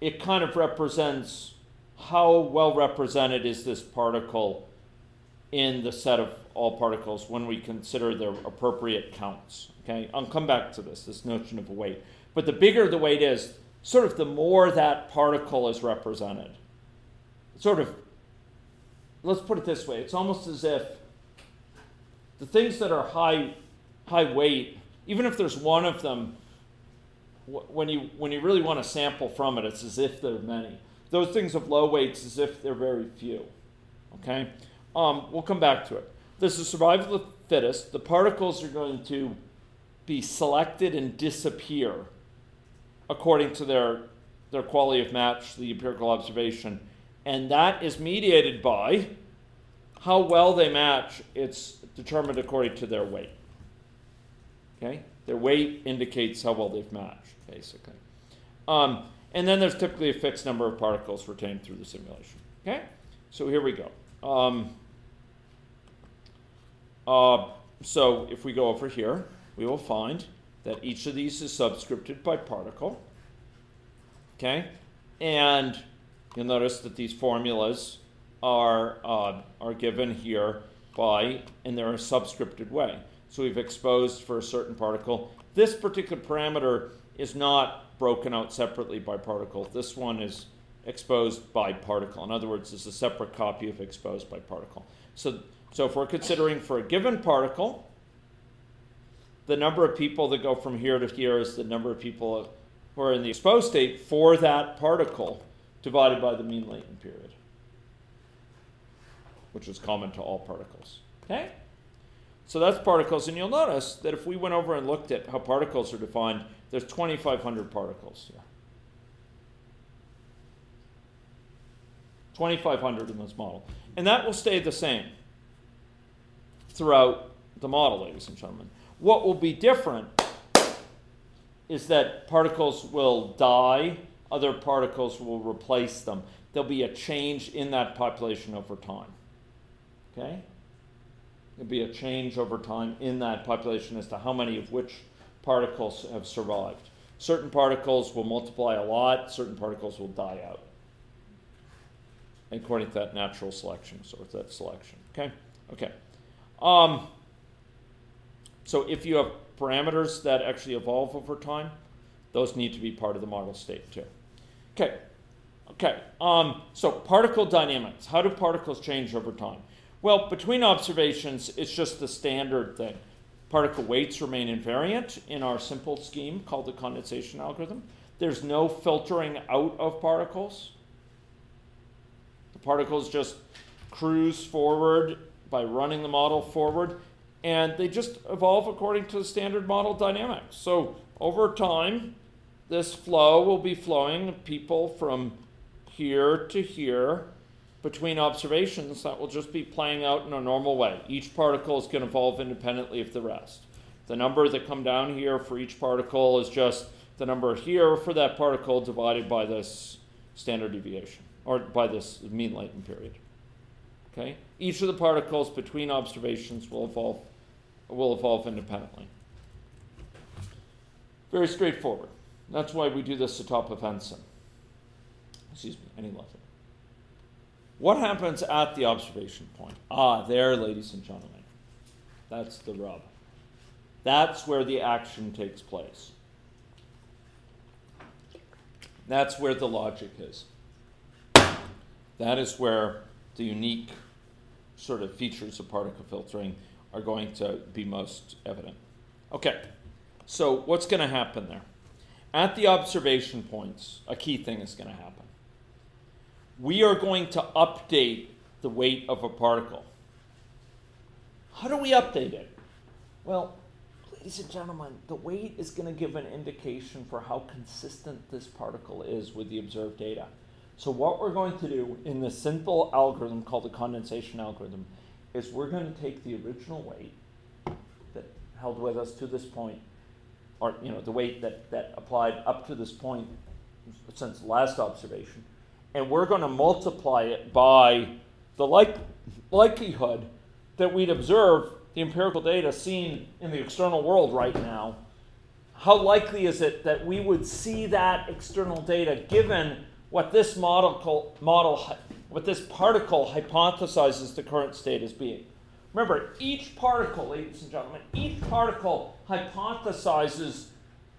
S1: it kind of represents how well represented is this particle in the set of all particles when we consider their appropriate counts. Okay, I'll come back to this notion of a weight. But the bigger the weight is, sort of the more that particle is represented. Sort of, let's put it this way, it's almost as if the things that are high weight, even if there's one of them, when you really want to sample from it, it's as if there are many. Those things of low weights as if they're very few. Okay? We'll come back to it. This is survival of the fittest. The particles are going to be selected and disappear according to their quality of match, the empirical observation. And that is mediated by how well they match. It's determined according to their weight. Okay? Their weight indicates how well they've matched, basically. And then there's typically a fixed number of particles retained through the simulation. Okay? So here we go. So if we go over here, we will find that each of these is subscripted by particle. Okay? And you'll notice that these formulas are given here in their subscripted way. So we've exposed for a certain particle. This particular parameter is not broken out separately by particle. This one is exposed by particle. In other words, it's a separate copy of exposed by particle. So if we're considering for a given particle, the number of people that go from here to here is the number of people who are in the exposed state for that particle divided by the mean latent period, which is common to all particles. Okay? So that's particles, and you'll notice that if we went over and looked at how particles are defined, there's 2,500 particles here. 2,500 in this model. And that will stay the same throughout the model, ladies and gentlemen. What will be different is that particles will die, other particles will replace them. There'll be a change in that population over time. Okay? There'll be a change over time in that population as to how many of which particles have survived. Certain particles will multiply a lot, certain particles will die out, according to that natural selection, so it's that selection. Okay? Okay. So if you have parameters that actually evolve over time, those need to be part of the model state too. Okay. Okay. So particle dynamics. How do particles change over time? Well, between observations, it's just the standard thing. Particle weights remain invariant in our simple scheme called the condensation algorithm. There's no filtering out of particles. The particles just cruise forward by running the model forward, and they just evolve according to the standard model dynamics. So over time, this flow will be flowing people from here to here between observations that will just be playing out in a normal way. Each particle is going to evolve independently of the rest. The number that come down here for each particle is just the number here for that particle divided by this standard deviation, or by this mean latent period. Okay? Each of the particles between observations will evolve independently. Very straightforward. That's why we do this atop of Henson. Excuse me, AnyLogic. What happens at the observation point? There, ladies and gentlemen. That's the rub. That's where the action takes place. That's where the logic is. That is where the unique sort of features of particle filtering are going to be most evident. Okay, so what's going to happen there? At the observation points, a key thing is going to happen. We are going to update the weight of a particle. How do we update it? Well, ladies and gentlemen, the weight is going to give an indication for how consistent this particle is with the observed data. So what we're going to do in this simple algorithm called the condensation algorithm is we're going to take the original weight that held with us to this point, or the weight that applied up to this point since the last observation, and we're going to multiply it by the likelihood that we'd observe the empirical data seen in the external world right now. How likely is it that we would see that external data given what this particle hypothesizes the current state as being? Remember, each particle, ladies and gentlemen, each particle hypothesizes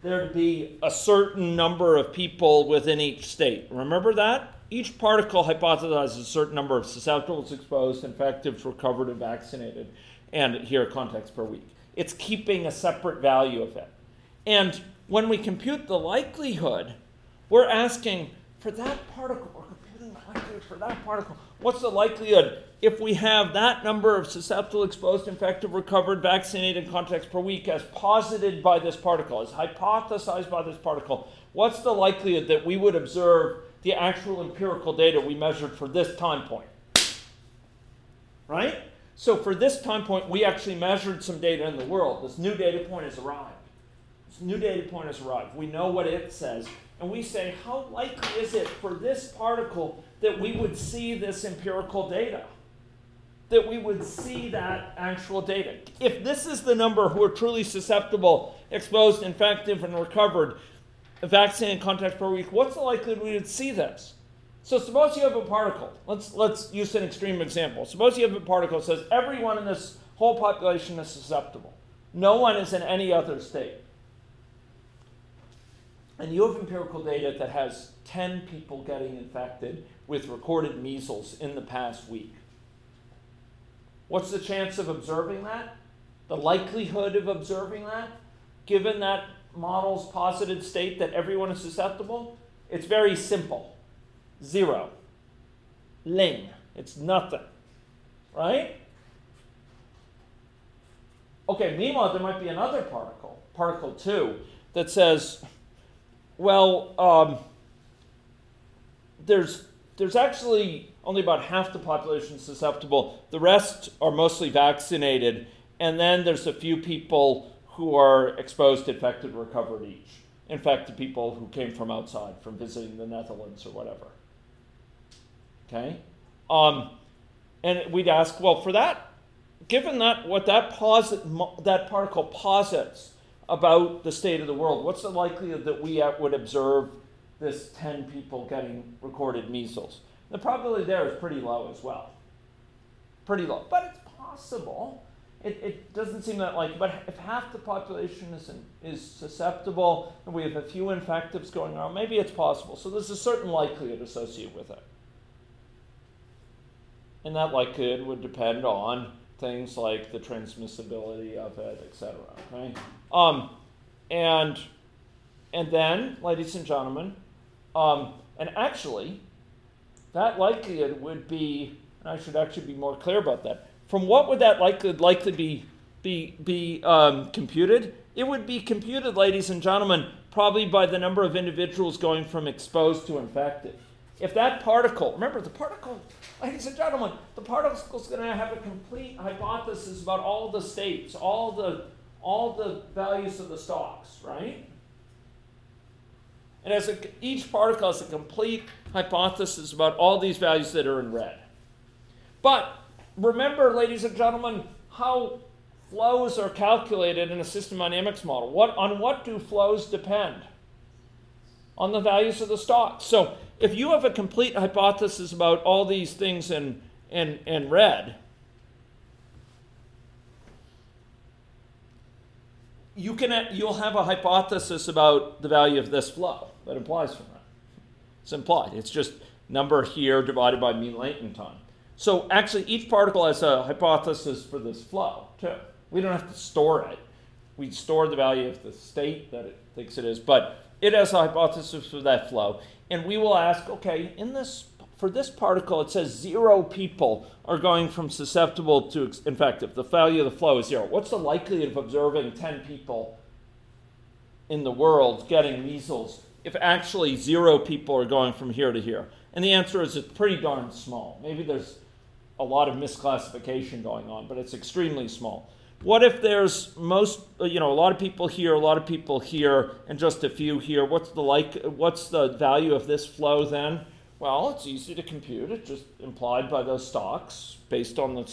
S1: there to be a certain number of people within each state. Remember that? Each particle hypothesizes a certain number of susceptibles, exposed, infectives, recovered, and vaccinated, and here context per week. It's keeping a separate value of it. And when we compute the likelihood, we're asking for that particle, we're computing the likelihood for that particle. What's the likelihood if we have that number of susceptible, exposed, infective, recovered, vaccinated context per week as posited by this particle, as hypothesized by this particle? What's the likelihood that we would observe the actual empirical data we measured for this time point? Right? So for this time point, we actually measured some data in the world. This new data point has arrived. This new data point has arrived. We know what it says. And we say, how likely is it for this particle that we would see this empirical data? That we would see that actual data? If this is the number who are truly susceptible, exposed, infective, and recovered, vaccinated contact per week, what's the likelihood we would see this? So suppose you have a particle. Let's use an extreme example. Suppose you have a particle that says everyone in this whole population is susceptible. No one is in any other state. And you have empirical data that has 10 people getting infected with recorded measles in the past week. What's the chance of observing that? The likelihood of observing that, given that model's posited state that everyone is susceptible? It's very simple. 0. Ling. It's nothing. Right? Okay, meanwhile, there might be another particle 2, that says, well, there's actually only about half the population susceptible. The rest are mostly vaccinated. And then there's a few people who are exposed, infected, recovered each. Infected people who came from outside, from visiting the Netherlands or whatever. Okay? And we'd ask, well, for that, given that what that particle posits about the state of the world, what's the likelihood that we would observe this 10 people getting recorded measles? The probability there is pretty low as well. Pretty low. But it's possible. It doesn't seem that likely. But if half the population is susceptible and we have a few infectives going on, maybe it's possible. So there's a certain likelihood associated with it. And that likelihood would depend on things like the transmissibility of it, etc. Right? And then, ladies and gentlemen, and actually, that likelihood would be, and I should actually be more clear about that. From what would that likelihood likely be computed? It would be computed, ladies and gentlemen, probably by the number of individuals going from exposed to infected. If that particle, remember the particle, ladies and gentlemen, the particle is going to have a complete hypothesis about all the states, all all the values of the stocks, right? And each particle has a complete hypothesis about all these values that are in red. But remember, ladies and gentlemen, how flows are calculated in a system dynamics model. On what do flows depend? On the values of the stocks. So if you have a complete hypothesis about all these things in red, you'll have a hypothesis about the value of this flow that implies from that. It's implied. It's just number here divided by mean latent time. So actually, each particle has a hypothesis for this flow, too. We don't have to store it. We store the value of the state that it thinks it is, but it has a hypothesis for that flow. And we will ask, okay, for this particle, it says 0 people are going from susceptible to infective. The value of the flow is 0. What's the likelihood of observing 10 people in the world getting measles if actually 0 people are going from here to here? And the answer is it's pretty darn small. Maybe there's a lot of misclassification going on, but it's extremely small. What if there's a lot of people here, and just a few here? What's the value of this flow then? Well, it's easy to compute. It's just implied by those stocks based on the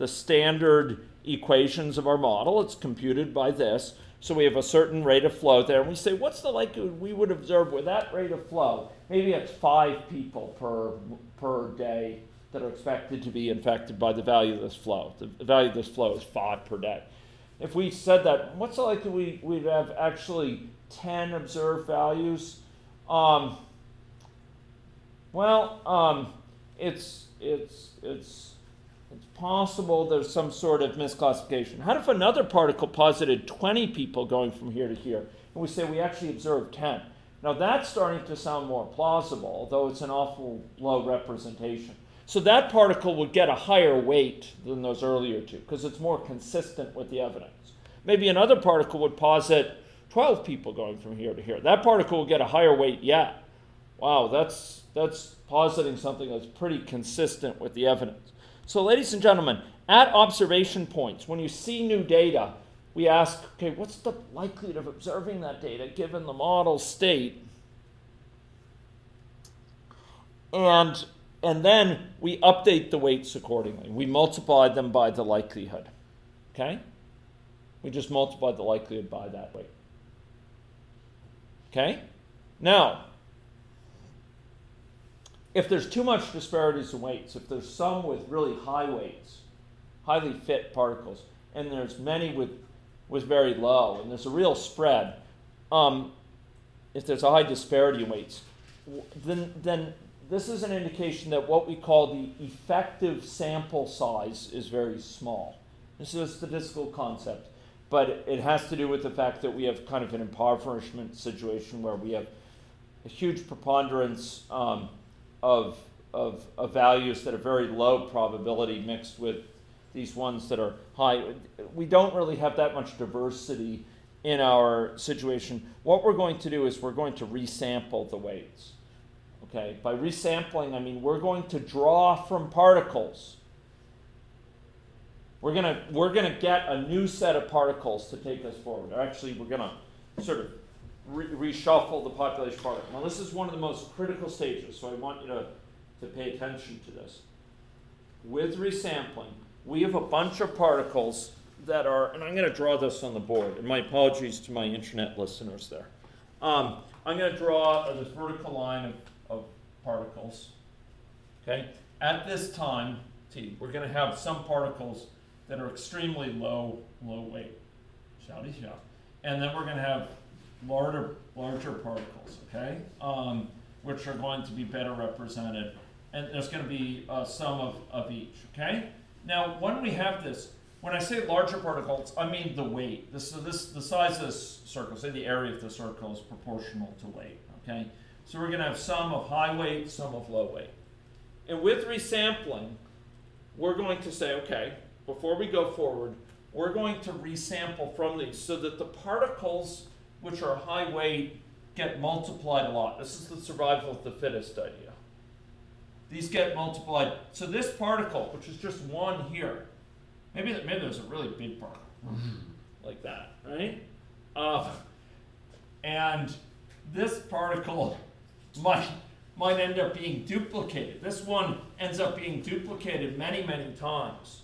S1: standard equations of our model. It's computed by this. So we have a certain rate of flow there, and we say, what's the likelihood we would observe with that rate of flow? Maybe it's 5 people per day that are expected to be infected by the value of this flow. The value of this flow is 5 per day. If we said that, what's the likelihood we'd have actually 10 observed values? It's possible there's some sort of misclassification. How if another particle posited 20 people going from here to here, and we say we actually observed 10? Now that's starting to sound more plausible, although it's an awful low representation. So that particle would get a higher weight than those earlier two, because it's more consistent with the evidence. Maybe another particle would posit 12 people going from here to here. That particle will get a higher weight yet. Wow, that's positing something that's pretty consistent with the evidence. So ladies and gentlemen, at observation points, when you see new data, we ask, okay, what's the likelihood of observing that data given the model state? And then we update the weights accordingly. We multiply them by the likelihood. Okay? We just multiply the likelihood by that weight. Okay? Now, if there's too much disparities in weights, if there's some with really high weights, highly fit particles, and there's many with very low, and there's a real spread, if there's a high disparity in weights, then this is an indication that what we call the effective sample size is very small. This is a statistical concept, but it has to do with the fact that we have kind of an impoverishment situation where we have a huge preponderance of values that are very low probability mixed with these ones that are high. We don't really have that much diversity in our situation. What we're going to do is we're going to resample the weights. Okay, by resampling, I mean we're going to draw from particles. We're gonna get a new set of particles to take us forward. Actually, we're gonna sort of reshuffle the population particle. Now, this is one of the most critical stages, so I want you to pay attention to this. With resampling, we have a bunch of particles that are, and I'm going to draw this on the board, and my apologies to my internet listeners there. I'm going to draw this vertical line of particles. Okay? At this time, T, we're going to have some particles that are extremely low weight. Shouty shout. And then we're going to have larger particles, okay, which are going to be better represented. And there's going to be some of each, okay? Now, when we have this, when I say larger particles, I mean the weight. The size of this circle, say the area of the circle is proportional to weight, okay? So we're going to have some of high weight, some of low weight. And with resampling, we're going to say, okay, before we go forward, we're going to resample from these so that the particles which are high weight get multiplied a lot. This is the survival of the fittest idea. These get multiplied. So this particle, which is just one here, maybe there's a really big particle, like that, right? And this particle might end up being duplicated. This one ends up being duplicated many, many times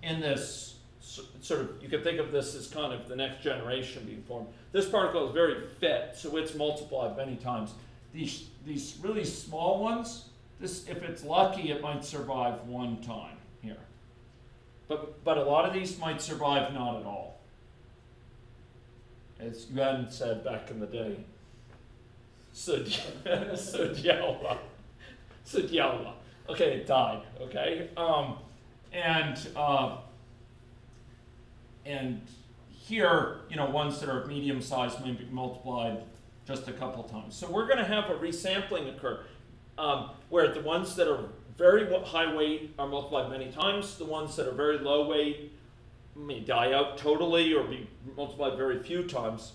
S1: in this sort of, you can think of this as kind of the next generation being formed. This particle is very fit, so it's multiplied many times. These really small ones, this, if it's lucky, it might survive one time here. But a lot of these might survive not at all. As Yuan said back in the day, Sujiawa. Okay, it died, okay? And here, you know, ones that are medium sized may be multiplied just a couple times. So we're going to have a resampling occur where the ones that are very high weight are multiplied many times. The ones that are very low weight may die out totally or be multiplied very few times.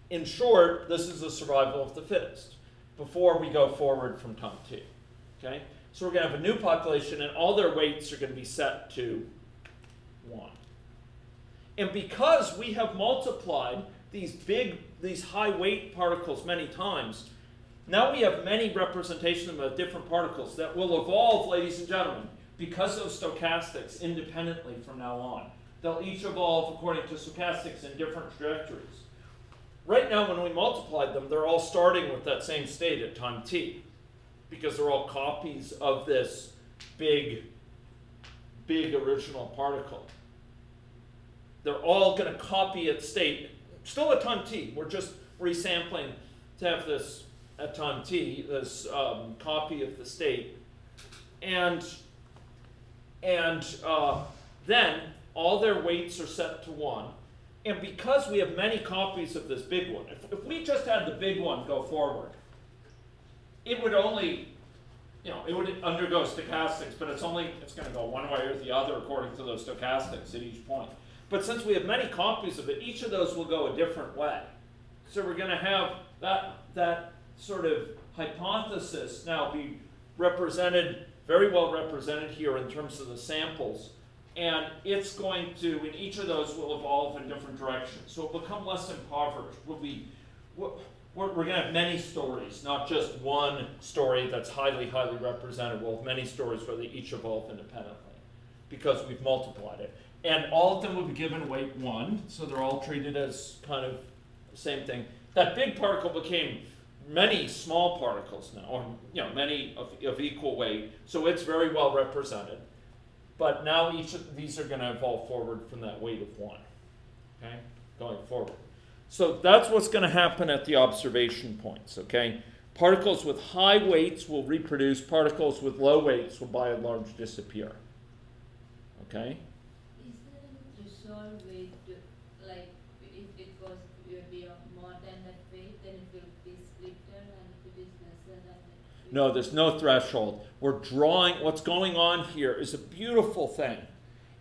S1: In short, this is the survival of the fittest before we go forward from time t. Okay? So we're going to have a new population, and all their weights are going to be set to 1. And because we have multiplied these high weight particles many times, now we have many representations of different particles that will evolve, ladies and gentlemen, because of stochastics independently from now on. They'll each evolve according to stochastics in different trajectories. Right now, when we multiplied them, they're all starting with that same state at time t, because they're all copies of this big original particle. They're all going to copy its state, still at time t. We're just resampling to have this at time t, this copy of the state. And then all their weights are set to 1. And because we have many copies of this big one, if we just had the big one go forward, it would only, you know, it would undergo stochastics, but it's going to go one way or the other according to those stochastics at each point. But since we have many copies of it, each of those will go a different way. So we're going to have that sort of hypothesis now be represented, very well represented here in terms of the samples. And it's going to, in each of those, will evolve in different directions. So it'll become less impoverished. We're going to have many stories, not just one story that's highly, highly represented. We'll have many stories where they each evolve independently because we've multiplied it. And all of them will be given weight 1, so they're all treated as kind of the same thing. That big particle became many small particles now, or many of equal weight, so it's very well represented. But now each of these are going to evolve forward from that weight of 1, okay, going forward. So that's what's going to happen at the observation points, okay? Particles with high weights will reproduce. Particles with low weights will by and large disappear, okay?
S4: Is there any threshold weight, like if it was will be more than that weight, then it will be splitter, and if it is lesser than that weight?
S1: No, there's no threshold. We're drawing, what's going on here is a beautiful thing,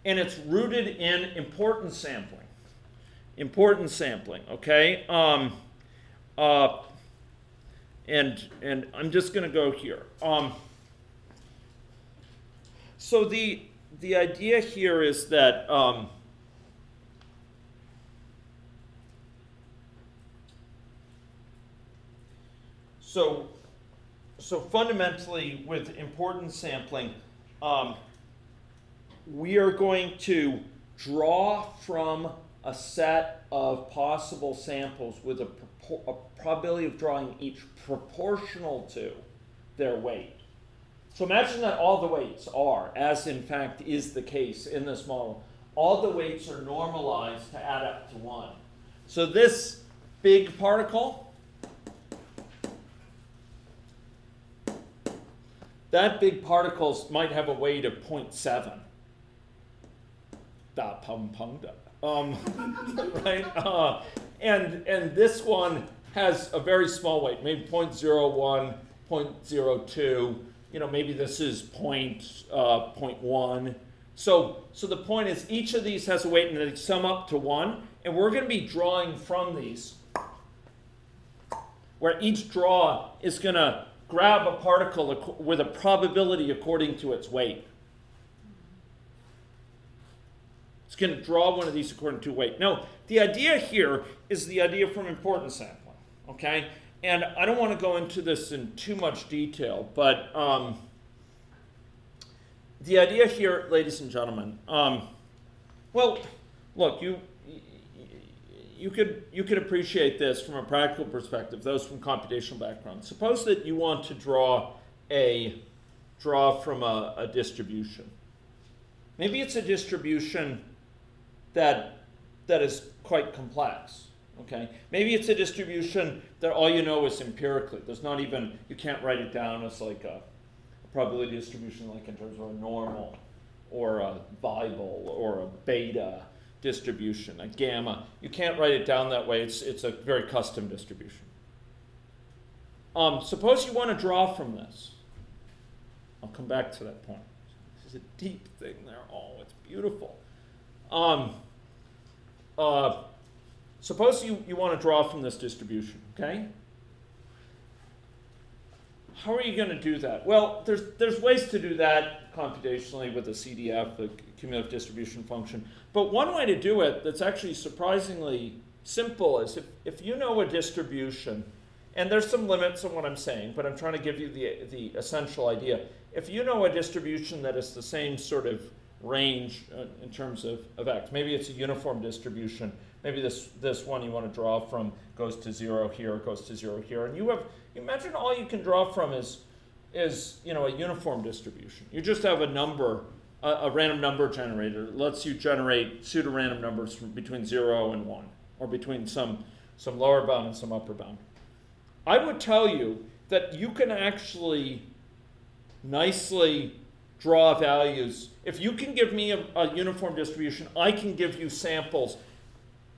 S1: and it's rooted in importance sampling. Importance sampling, okay? And I'm just going to go here. So the idea here is that so fundamentally with importance sampling, we are going to draw from a set of possible samples with a probability of drawing each proportional to their weight. So imagine that all the weights are, as in fact is the case in this model, all the weights are normalized to add up to 1. So this big particle, that big particle might have a weight of 0.7. Da pum pum da. Right? And this one has a very small weight, maybe 0.01, 0.02. Maybe this is 0.1. So the point is each of these has a weight and they sum up to 1. And we're going to be drawing from these, where each draw is going to grab a particle with a probability according to its weight. It's going to draw one of these according to weight. Now, the idea here is the idea from importance sampling, okay? And I don't want to go into this in too much detail, but the idea here, ladies and gentlemen, well, look, you could appreciate this from a practical perspective, those from computational backgrounds. Suppose that you want to draw from a distribution. Maybe it's a distribution that is quite complex. Okay, maybe it's a distribution that all you know is empirically. There's not even, you can't write it down as like a probability distribution, like in terms of a normal or a Bible or a beta distribution, a gamma. You can't write it down that way. It's a very custom distribution. Suppose you want to draw from this. I'll come back to that point. This is a deep thing there. Oh, it's beautiful. Suppose you want to draw from this distribution, okay? How are you going to do that? Well, there's ways to do that computationally with a CDF, a cumulative distribution function. But one way to do it that's actually surprisingly simple is if you know a distribution, and there's some limits on what I'm saying, but I'm trying to give you the essential idea. If you know a distribution that is the same sort of range in terms of x, maybe it's a uniform distribution. Maybe this one you want to draw from goes to 0 here, goes to 0 here, and you imagine all you can draw from is a uniform distribution. You just have a number, a random number generator that lets you generate pseudo-random numbers from between 0 and 1, or between some lower bound and some upper bound. I would tell you that you can actually nicely draw values. If you can give me a uniform distribution, I can give you samples.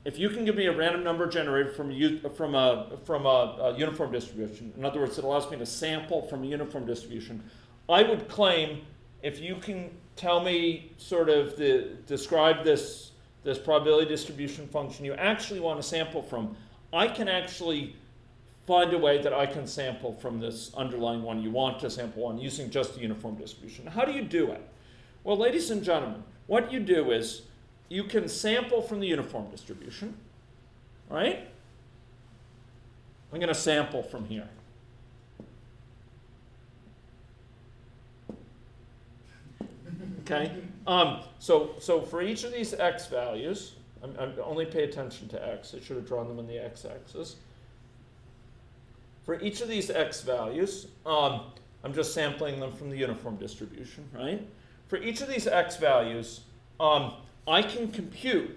S1: If you can give me a random number generated from a uniform distribution, in other words, it allows me to sample from a uniform distribution, I would claim if you can tell me sort of describe this probability distribution function you actually want to sample from, I can actually find a way that I can sample from this underlying one you want to sample on using just the uniform distribution. How do you do it? Well, ladies and gentlemen, what you do is you can sample from the uniform distribution, right? I'm going to sample from here. Okay? So for each of these x values, I'm only pay attention to x. I should have drawn them on the x-axis. For each of these x values, I'm just sampling them from the uniform distribution, right? For each of these x values, I can compute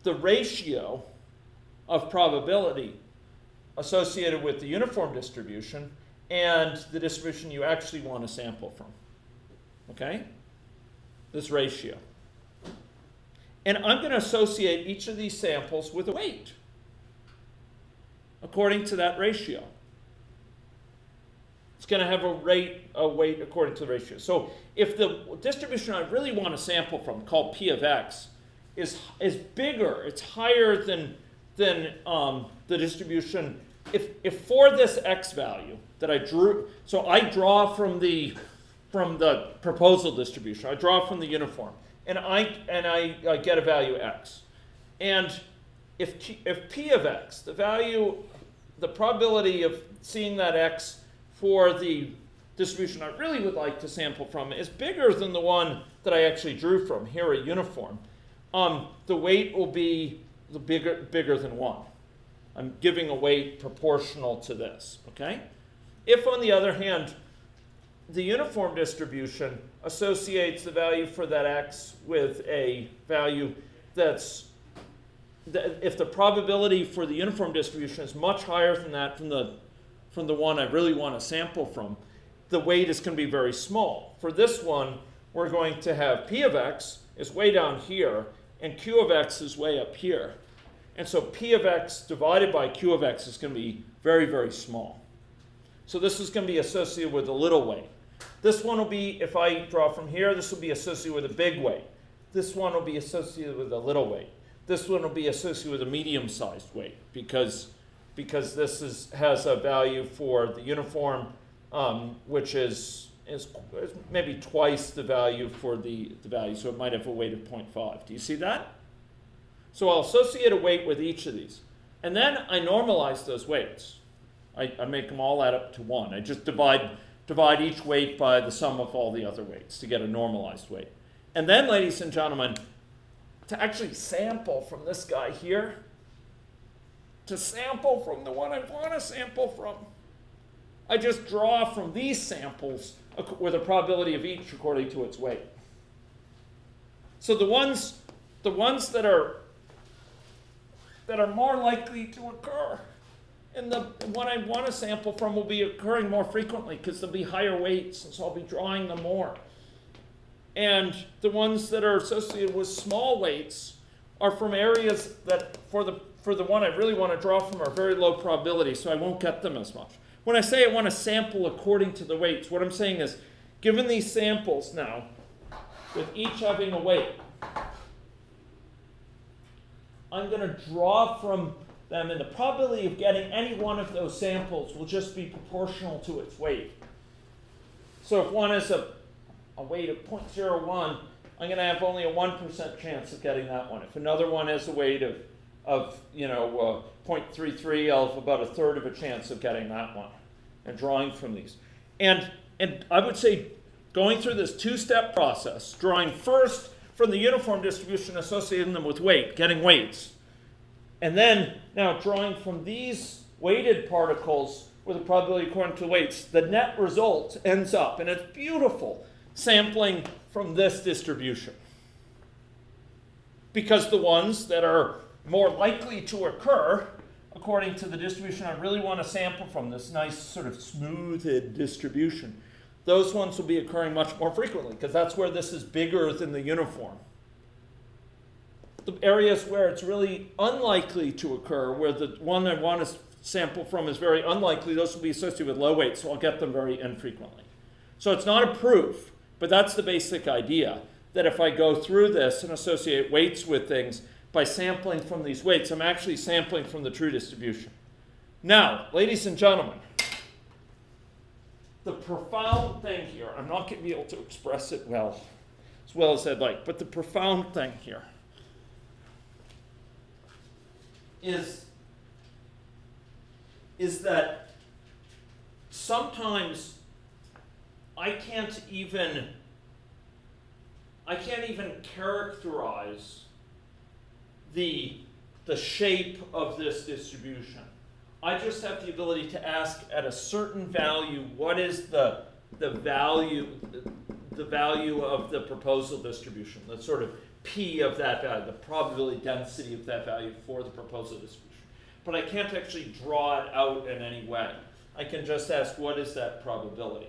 S1: the ratio of probability associated with the uniform distribution and the distribution you actually want to sample from. Okay? This ratio. And I'm going to associate each of these samples with a weight according to that ratio. It's going to have a weight according to the ratio. So if the distribution I really want to sample from, called P of x, is bigger, it's higher than the distribution, if for this x value that I drew, so I draw from the proposal distribution, I draw from the uniform, and I get a value x. And if P of x, the probability of seeing that x for the distribution I really would like to sample from is bigger than the one that I actually drew from, here a uniform, the weight will be bigger than 1. I'm giving a weight proportional to this, okay? If, on the other hand, the uniform distribution associates the value for that x with a value if the probability for the uniform distribution is much higher than that from the one I really want to sample from, the weight is going to be very small. For this one, we're going to have P of x is way down here, and Q of x is way up here. And so P of x divided by Q of x is going to be very, very small. So this is going to be associated with a little weight. This one will be, if I draw from here, this will be associated with a big weight. This one will be associated with a little weight. This one will be associated with a medium-sized weight because this has a value for the uniform, which is is maybe twice the value for the value, so it might have a weight of 0.5. Do you see that? So I'll associate a weight with each of these. And then I normalize those weights. I make them all add up to 1. I just divide each weight by the sum of all the other weights to get a normalized weight. And then, ladies and gentlemen, to actually sample from this guy here, to sample from the one I want to sample from, I just draw from these samples with a probability of each according to its weight. So the ones that are more likely to occur and the one I want to sample from will be occurring more frequently because there'll be higher weights, and so I'll be drawing them more. And the ones that are associated with small weights are from areas that, for the one I really want to draw from, are very low probability, so I won't get them as much. When I say I want to sample according to the weights, what I'm saying is, given these samples now, with each having a weight, I'm going to draw from them, and the probability of getting any one of those samples will just be proportional to its weight. So if one is a weight of 0.01, I'm going to have only a 1% chance of getting that one. If another one has a weight of 0.33, I'll have about a third of a chance of getting that one, and drawing from these. And I would say going through this two-step process, drawing first from the uniform distribution, associating them with weight, getting weights, and then now drawing from these weighted particles with a probability according to weights, the net result ends up, and it's beautiful, sampling from this distribution. Because the ones that are more likely to occur, according to the distribution I really want to sample from, this nice sort of smoothed distribution, those ones will be occurring much more frequently, because that's where this is bigger than the uniform. The areas where it's really unlikely to occur, where the one I want to sample from is very unlikely, those will be associated with low weight, so I'll get them very infrequently. So it's not a proof, but that's the basic idea, that if I go through this and associate weights with things, by sampling from these weights, I'm actually sampling from the true distribution. Now, ladies and gentlemen, the profound thing here, I'm not going to be able to express it well as I'd like, but the profound thing here is that sometimes I can't even characterize the shape of this distribution. I just have the ability to ask at a certain value, what is the value of the proposal distribution, the sort of P of that value, the probability density of that value for the proposal distribution. But I can't actually draw it out in any way. I can just ask, what is that probability?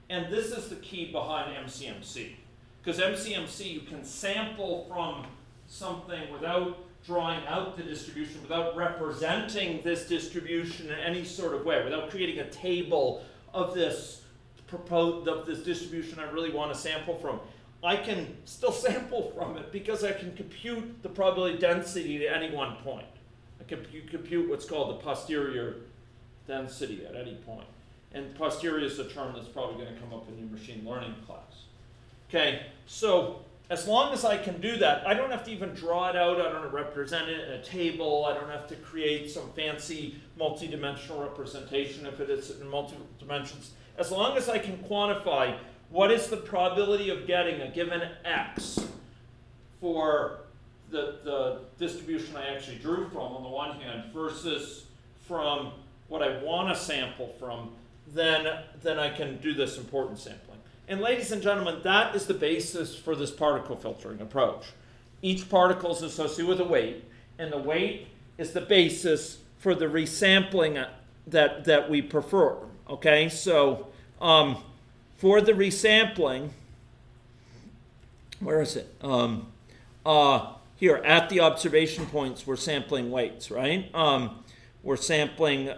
S1: And this is the key behind MCMC. Because MCMC, you can sample from something without drawing out the distribution, without representing this distribution in any sort of way, without creating a table of this distribution I really want to sample from. I can still sample from it because I can compute the probability density at any one point. I can compute what's called the posterior density at any point. And posterior is a term that's probably going to come up in your machine learning class. Okay, so as long as I can do that, I don't have to even draw it out. I don't have to represent it in a table. I don't have to create some fancy multi-dimensional representation if it is in multiple dimensions. As long as I can quantify what is the probability of getting a given X for the distribution I actually drew from on the one hand versus from what I want to sample from, then I can do this important sampling. And ladies and gentlemen, that is the basis for this particle filtering approach. Each particle is associated with a weight, and the weight is the basis for the resampling that we prefer. Okay, so for the resampling, where is it? Here, at the observation points, we're sampling weights, right? We're sampling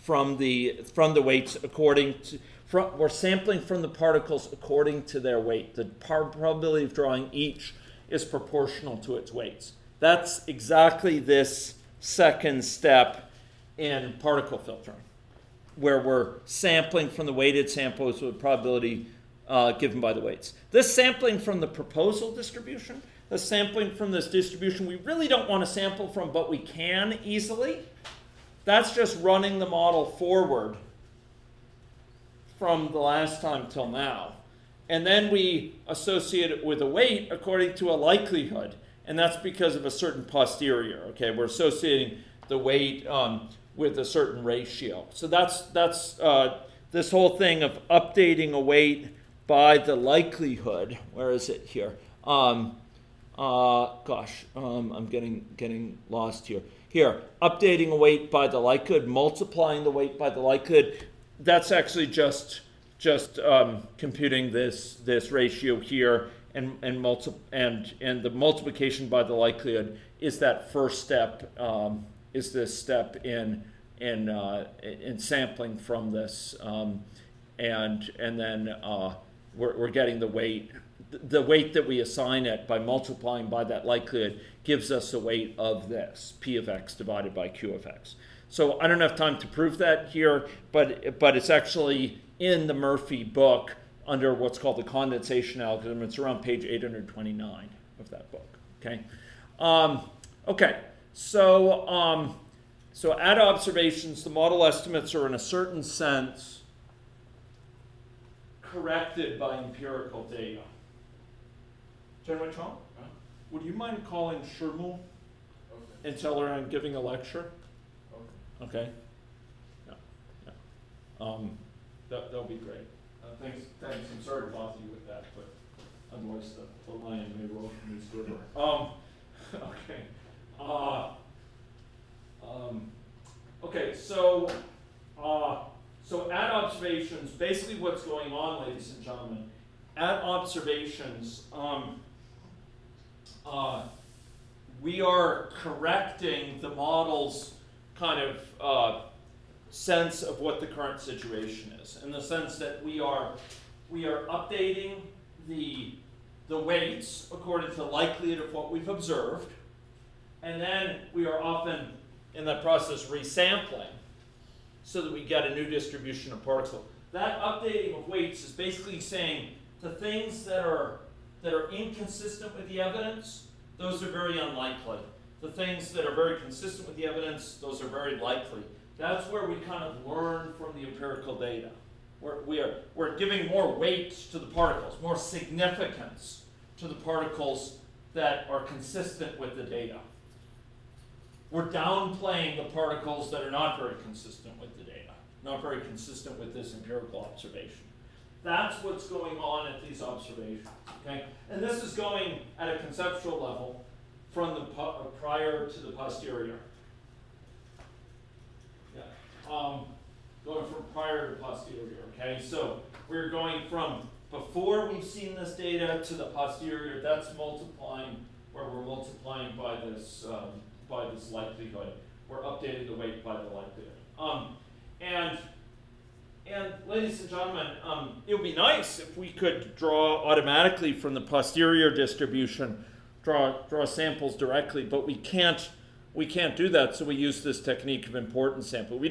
S1: from the weights according to, we're sampling from the particles according to their weight. The probability of drawing each is proportional to its weights. That's exactly this second step in particle filtering, where we're sampling from the weighted samples with probability given by the weights. This sampling from the proposal distribution, the sampling from this distribution we really don't want to sample from, but we can easily. That's just running the model forward from the last time till now. And then we associate it with a weight according to a likelihood. And that's because of a certain posterior. Okay, we're associating the weight with a certain ratio. So that's this whole thing of updating a weight by the likelihood. Where is it here? I'm getting lost here. Here, updating a weight by the likelihood, multiplying the weight by the likelihood. That's actually just computing this ratio here, and the multiplication by the likelihood is that first step. Is this step in sampling from this, and then we're getting the weight. The weight that we assign it by multiplying by that likelihood gives us a weight of this, P of x divided by Q of x. So I don't have time to prove that here, but it's actually in the Murphy book under what's called the condensation algorithm. It's around page 829 of that book. Okay. Okay. So at observations, the model estimates are in a certain sense corrected by empirical data. General Chong, would you mind calling Shermul and tell her I'm giving a lecture? Okay. Yeah. That'll be great. Thanks. I'm sorry to bother you with that, but otherwise the lion may roll from his river. Okay. Okay. So at observations, basically what's going on, ladies and gentlemen, at observations, we are correcting the model's kind of sense of what the current situation is, in the sense that we are updating the weights according to the likelihood of what we've observed, and then we are often in that process resampling so that we get a new distribution of particles. That updating of weights is basically saying the things that are inconsistent with the evidence, those are very unlikely. The things that are very consistent with the evidence, those are very likely. That's where we kind of learn from the empirical data. We're giving more weight to the particles, more significance to the particles that are consistent with the data. We're downplaying the particles that are not very consistent with the data, not very consistent with this empirical observation. That's what's going on at these observations, okay? And this is going at a conceptual level from the prior to the posterior. Yeah, going from prior to posterior, okay? So we're going from before we've seen this data to the posterior. That's multiplying, where we're multiplying by this likelihood. We're updating the weight by the likelihood. And ladies and gentlemen, it would be nice if we could draw automatically from the posterior distribution, draw samples directly, but we can't do that. So we use this technique of importance sample. We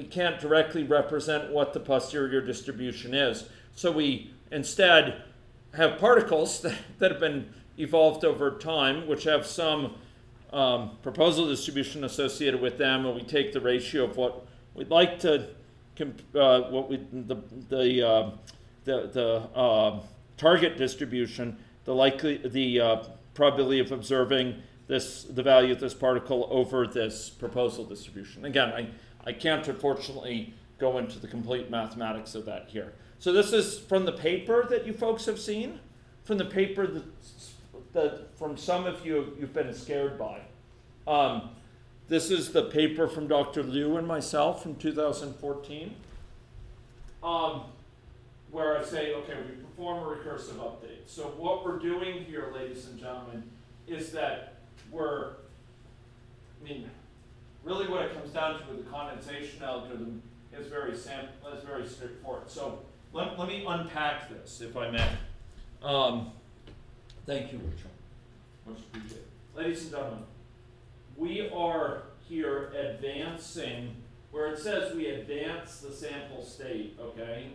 S1: can't directly represent what the posterior distribution is. So we instead have particles that have been evolved over time, which have some proposal distribution associated with them, and we take the ratio of what we'd like to, target distribution, the probability of observing the value of this particle over this proposal distribution. Again, I can't unfortunately go into the complete mathematics of that here. So this is from the paper that you folks have seen, from the paper that from some of you you've been scared by. This is the paper from Dr. Liu and myself from 2014, where I say, okay, we perform a recursive update. So what we're doing here, ladies and gentlemen, is that really what it comes down to with the condensation algorithm is very straightforward. So let me unpack this, if I may. Thank you, Richard. Much appreciated. Ladies and gentlemen, we are here advancing where it says we advance the sample state, okay,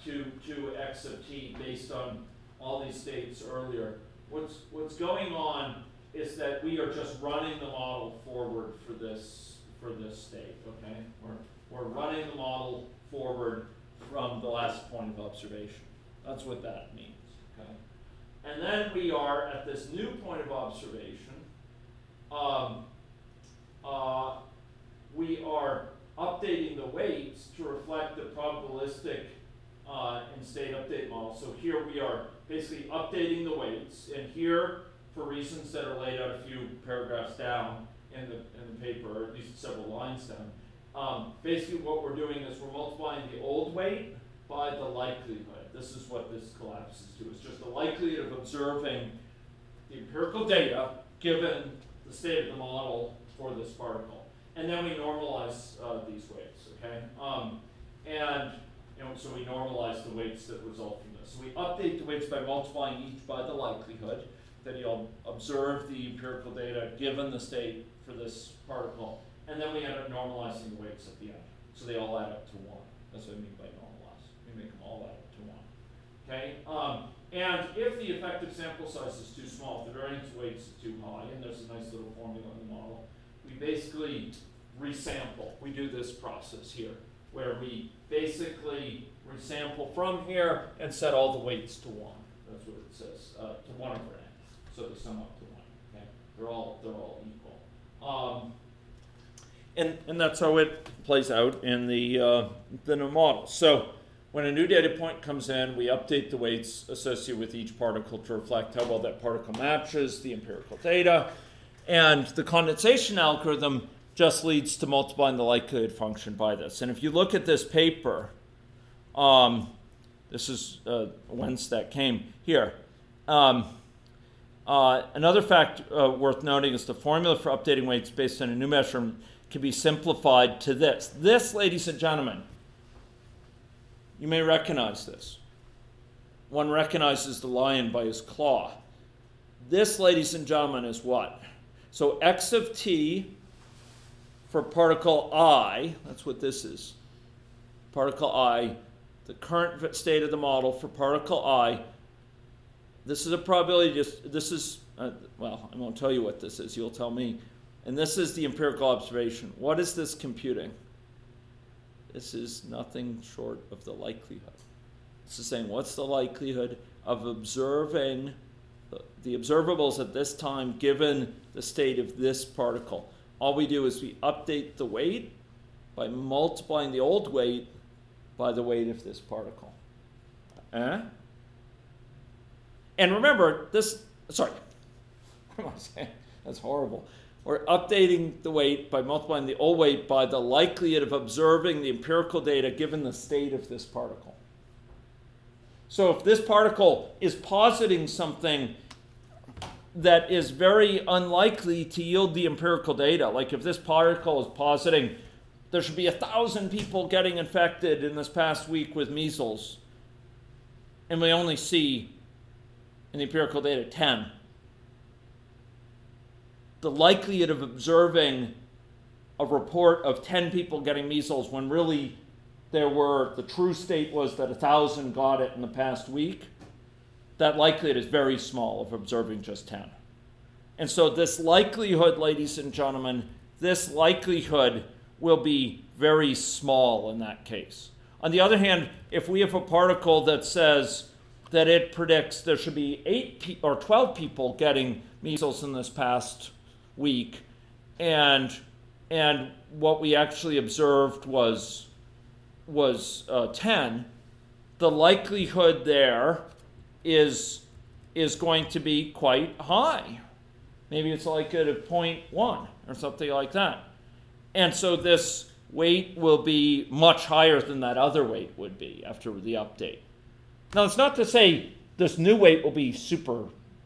S1: to x of t based on all these states earlier. What's going on is that we are just running the model forward for this state, okay? We're running the model forward from the last point of observation. That's what that means, okay? And then we are at this new point of observation. We are updating the weights to reflect the probabilistic and state update model. So here we are basically updating the weights, and here, for reasons that are laid out a few paragraphs down in the paper, or at least several lines down, basically what we're doing is we're multiplying the old weight by the likelihood. This is what this collapses to. It's just the likelihood of observing the empirical data given the state of the model for this particle. And then we normalize these weights, okay? So we normalize the weights that result from this. So we update the weights by multiplying each by the likelihood that you'll observe the empirical data given the state for this particle. And then we end up normalizing the weights at the end. So they all add up to 1. That's what I mean by normalize. We make them all add up to 1. Okay? And if the effective sample size is too small, if the variance weights are too high, and there's a nice little formula in the model, we basically resample. We do this process here, where we basically resample from here and set all the weights to 1. That's what it says, to 1 over n. So they sum up to 1. Okay? They're all equal. And that's how it plays out in the new model. So when a new data point comes in, we update the weights associated with each particle to reflect how well that particle matches the empirical data. And the condensation algorithm just leads to multiplying the likelihood function by this. And if you look at this paper, this is whence that came here. Another fact worth noting is the formula for updating weights based on a new measurement can be simplified to this. This, ladies and gentlemen, you may recognize this. One recognizes the lion by his claw. This, ladies and gentlemen, is what? So x of t for particle I, that's what this is. Particle I, the current state of the model for particle I. This is a probability, this is, well, I won't tell you what this is, you'll tell me. And this is the empirical observation. What is this computing? This is nothing short of the likelihood. This is saying, what's the likelihood of observing the observables at this time given the state of this particle? All we do is we update the weight by multiplying the old weight by the weight of this particle. And remember, this, sorry, what am I saying? That's horrible. We're updating the weight by multiplying the old weight by the likelihood of observing the empirical data given the state of this particle. So if this particle is positing something that is very unlikely to yield the empirical data, like if this particle is positing there should be 1,000 people getting infected in this past week with measles, and we only see in the empirical data 10. The likelihood of observing a report of 10 people getting measles when really the true state was that 1,000 got it in the past week, that likelihood is very small of observing just 10. And so this likelihood, ladies and gentlemen, this likelihood will be very small in that case. On the other hand, if we have a particle that says that it predicts there should be 8 or 12 people getting measles in this past week, and what we actually observed was 10, the likelihood there is going to be quite high. Maybe it's like at a 0.1 or something like that. And so this weight will be much higher than that other weight would be after the update. Now, it's not to say this new weight will be super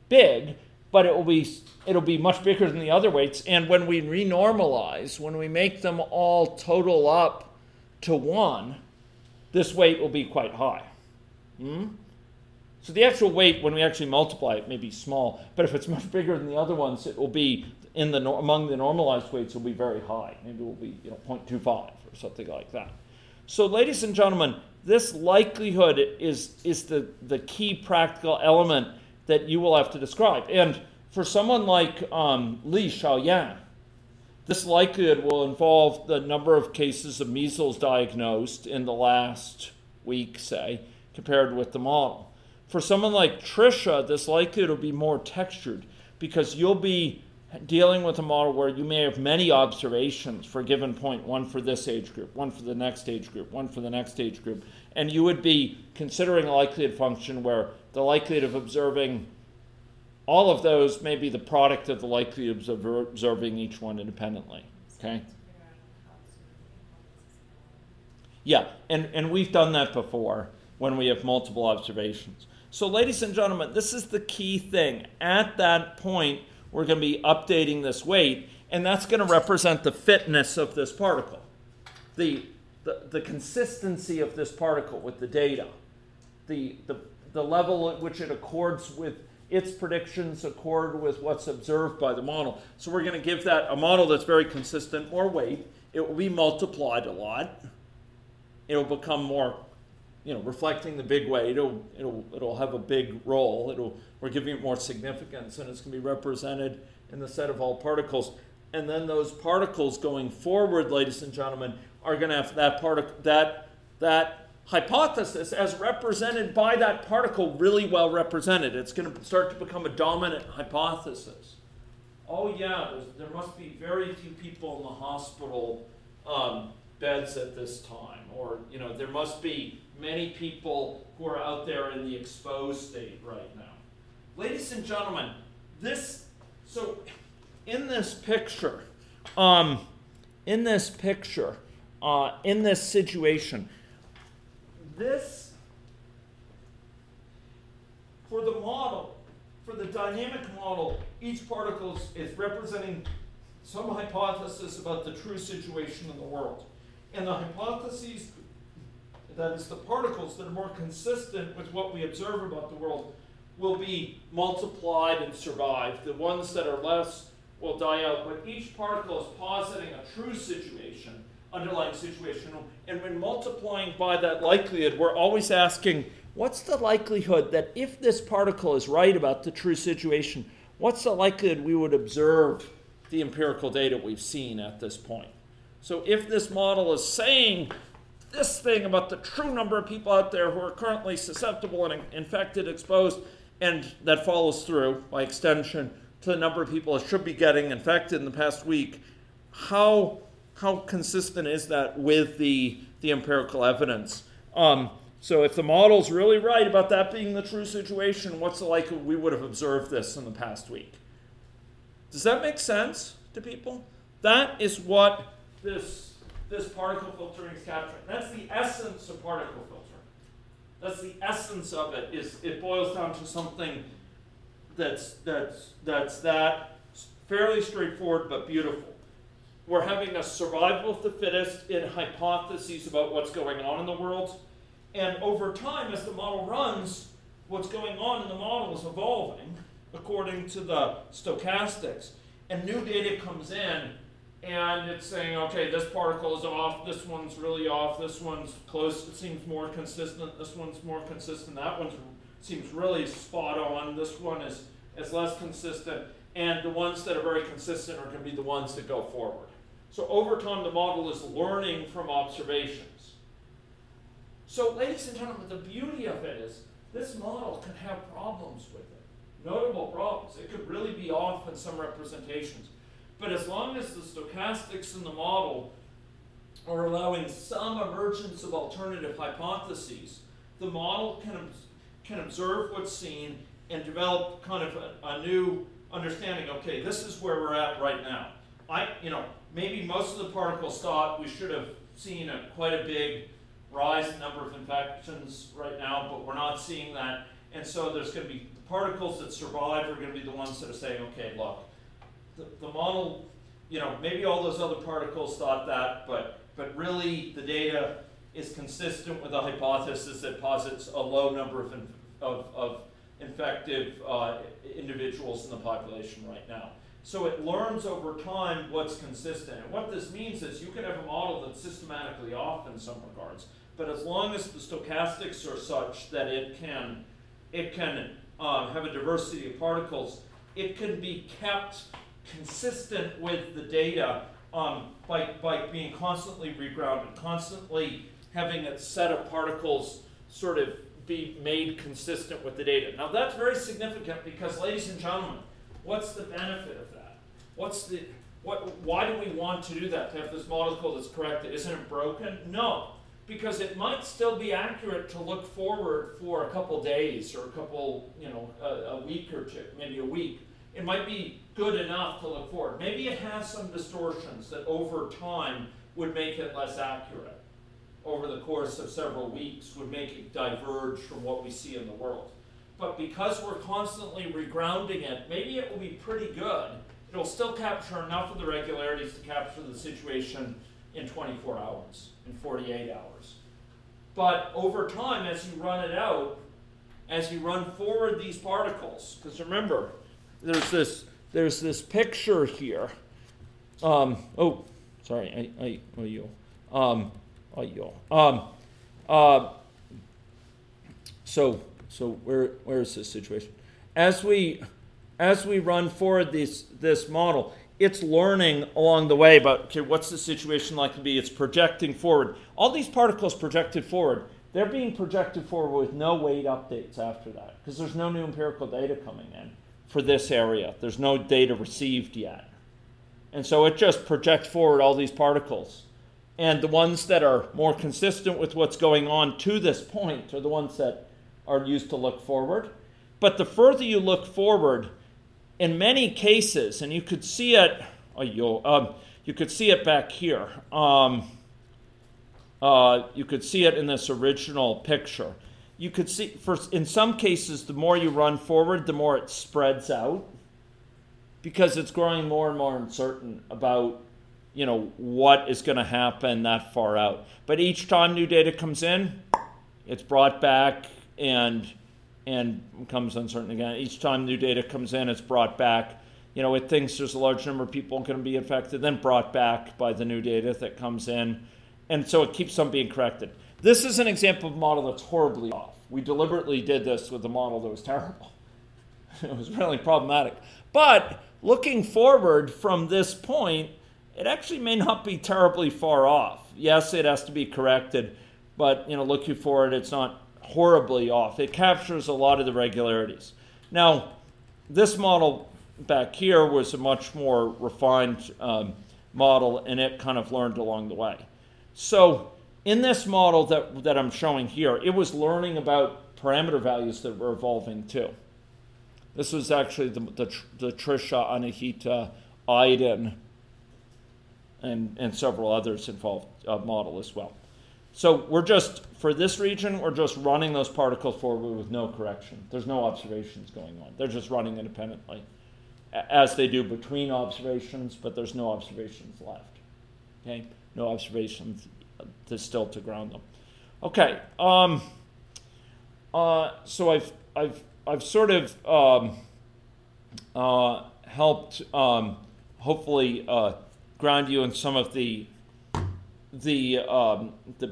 S1: big, but it'll be much bigger than the other weights. And when we renormalize, when we make them all total up to 1, this weight will be quite high. So the actual weight, when we actually multiply it, may be small, but if it's much bigger than the other ones, it will be among the normalized weights will be very high. Maybe it will be 0.25 or something like that. So ladies and gentlemen, this likelihood is the key practical element that you will have to describe. And for someone like Li Xiaoyan, this likelihood will involve the number of cases of measles diagnosed in the last week, say, compared with the model. For someone like Tricia, this likelihood will be more textured because you'll be dealing with a model where you may have many observations for a given point, one for this age group, one for the next age group, one for the next age group, and you would be considering a likelihood function where the likelihood of observing all of those may be the product of the likelihood of observing each one independently. Okay? Yeah, and we've done that before when we have multiple observations. So ladies and gentlemen, this is the key thing. At that point, we're going to be updating this weight, and that's going to represent the fitness of this particle, the consistency of this particle with the data, the level at which it accords with its predictions accord with what's observed by the model. So we're going to give that a model that's very consistent more weight. It will be multiplied a lot. It will become more, reflecting the big weight. It'll have a big role. We're giving it more significance, and it's going to be represented in the set of all particles. And then those particles going forward, ladies and gentlemen, are going to have that hypothesis as represented by that particle really well represented. It's going to start to become a dominant hypothesis. Oh yeah, there must be very few people in the hospital beds at this time, or there must be many people who are out there in the exposed state right now. Ladies and gentlemen, in this situation, for the model, for the dynamic model, each particle is representing some hypothesis about the true situation in the world. And the hypotheses, that is the particles that are more consistent with what we observe about the world, will be multiplied and survive. The ones that are less will die out, but each particle is positing a true situation, underlying situation. And when multiplying by that likelihood, we're always asking, what's the likelihood that if this particle is right about the true situation, what's the likelihood we would observe the empirical data we've seen at this point? So if this model is saying this thing about the true number of people out there who are currently susceptible and infected, exposed, and that follows through, by extension, to the number of people that should be getting infected in the past week, how consistent is that with the empirical evidence? So if the model's really right about that being the true situation, what's the likelihood we would have observed this in the past week? Does that make sense to people? That is what this particle filtering is capturing. That's the essence of particle filtering. That's the essence of it. It boils down to something that's fairly straightforward but beautiful. We're having a survival of the fittest in hypotheses about what's going on in the world. And over time, as the model runs, what's going on in the model is evolving according to the stochastics. And new data comes in, and it's saying, okay, this particle is off, this one's really off, this one's close, it seems more consistent, this one's more consistent, that one seems really spot on, this one is less consistent, and the ones that are very consistent are going to be the ones that go forward. So over time, the model is learning from observations. So ladies and gentlemen, the beauty of it is this model can have problems with it, notable problems. It could really be off in some representations. But as long as the stochastics in the model are allowing some emergence of alternative hypotheses, the model can observe what's seen and develop kind of a new understanding. Okay, this is where we're at right now. Maybe most of the particles thought we should have seen quite a big rise in number of infections right now, but we're not seeing that. And so there's going to be the particles that survive are going to be the ones that are saying, okay, look, the model, maybe all those other particles thought that, but really the data is consistent with a hypothesis that posits a low number of infective individuals in the population right now. So it learns over time what's consistent. And what this means is you can have a model that's systematically off in some regards, but as long as the stochastics are such that it can have a diversity of particles, it can be kept consistent with the data by being constantly regrounded, constantly having its set of particles sort of be made consistent with the data. Now that's very significant because, ladies and gentlemen, what's the benefit of that? Why do we want to do that, to have this model code that's corrected? Isn't it broken? No, because it might still be accurate to look forward for a couple days or a couple, a week or two, maybe a week. It might be good enough to look forward. Maybe it has some distortions that over time would make it less accurate. Over the course of several weeks would make it diverge from what we see in the world. But because we're constantly regrounding it, maybe it will be pretty good. It'll still capture enough of the regularities to capture the situation in 24 hours, in 48 hours. But over time, as you run it out, as you run forward these particles, because remember, there's this picture here. So where is this situation? As we run forward this model, it's learning along the way about, okay, what's the situation like to be? It's projecting forward. All these particles projected forward, they're being projected forward with no weight updates after that, because there's no new empirical data coming in for this area. There's no data received yet. And so it just projects forward all these particles. And the ones that are more consistent with what's going on to this point are the ones that are used to look forward. But the further you look forward, in many cases, and you could see it, you could see it back here. You could see it in this original picture. You could see, in some cases, the more you run forward, the more it spreads out, because it's growing more and more uncertain about, what is going to happen that far out. But each time new data comes in, it's brought back and becomes uncertain again. Each time new data comes in, it's brought back. It thinks there's a large number of people going to be infected, then brought back by the new data that comes in. And so it keeps on being corrected. This is an example of a model that's horribly off. We deliberately did this with a model that was terrible. It was really problematic. But looking forward from this point, it actually may not be terribly far off. Yes, it has to be corrected, but looking forward, it's not horribly off. It captures a lot of the regularities. Now, this model back here was a much more refined model, and it kind of learned along the way. So in this model that I'm showing here, it was learning about parameter values that were evolving too. This was actually the Trisha, Anahita, Iden, and several others involved model as well. So for this region, we're just running those particles forward with no correction. There's no observations going on. They're just running independently, as they do between observations, but there's no observations left. Okay, no observations still to ground them. Okay, so I've sort of helped hopefully ground you in some of the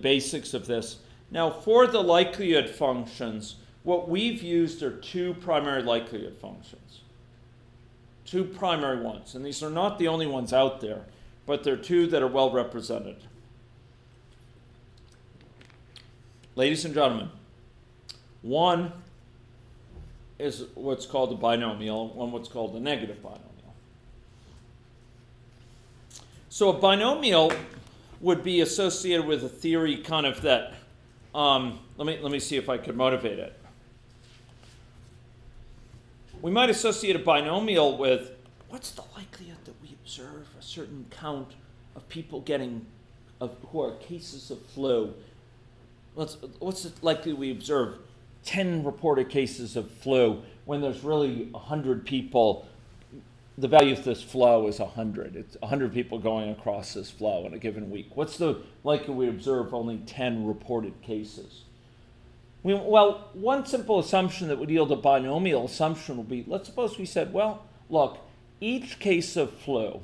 S1: basics of this. Now, for the likelihood functions, what we've used are two primary likelihood functions. Two primary ones. And these are not the only ones out there, but they're two that are well represented. Ladies and gentlemen, one is what's called a binomial, one what's called a negative binomial. So a binomial would be associated with a theory kind of that, let me see if I could motivate it. We might associate a binomial with, what's the likelihood that we observe a certain count of people who are cases of flu? What's it likely we observe 10 reported cases of flu when there's really 100 people? The value of this flow is 100. It's 100 people going across this flow in a given week. What's the likelihood we observe only 10 reported cases? Well, one simple assumption that would yield a binomial assumption would be, let's suppose we said, well, look, each case of flu,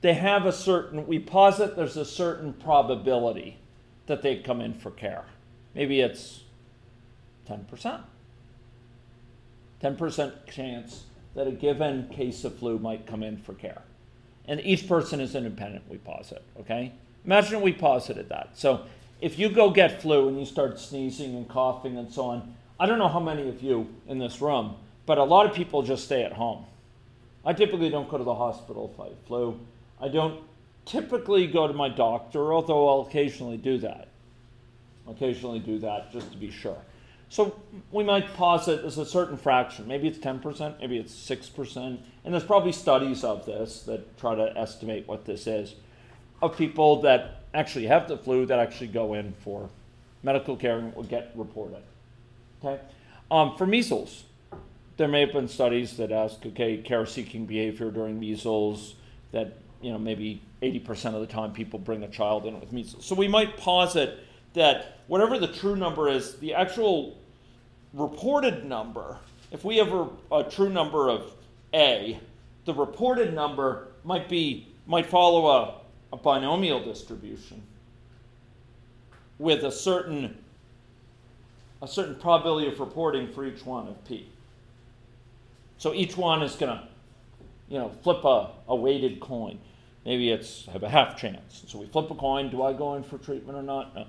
S1: they have a certain, we posit there's a certain probability that they come in for care. Maybe it's 10%. 10% chance that a given case of flu might come in for care. And each person is independent, we posit, okay? Imagine we posited that. So if you go get flu and you start sneezing and coughing and so on, I don't know how many of you in this room, but a lot of people just stay at home. I typically don't go to the hospital if I have flu. I don't typically go to my doctor, although I'll occasionally do that. Just to be sure. So we might posit there's a certain fraction. Maybe it's 10%, maybe it's 6%. And there's probably studies of this that try to estimate what this is, of people that actually have the flu that actually go in for medical care and will get reported. Okay? For measles, there may have been studies that ask, okay, care-seeking behavior during measles, that maybe 80% of the time people bring a child in with measles. So we might posit that whatever the true number is, the actual reported number, if we have a true number of A, the reported number might follow a binomial distribution with a certain probability of reporting for each one of P. So each one is going to, flip a weighted coin. Maybe have a half chance. So we flip a coin. Do I go in for treatment or not? No.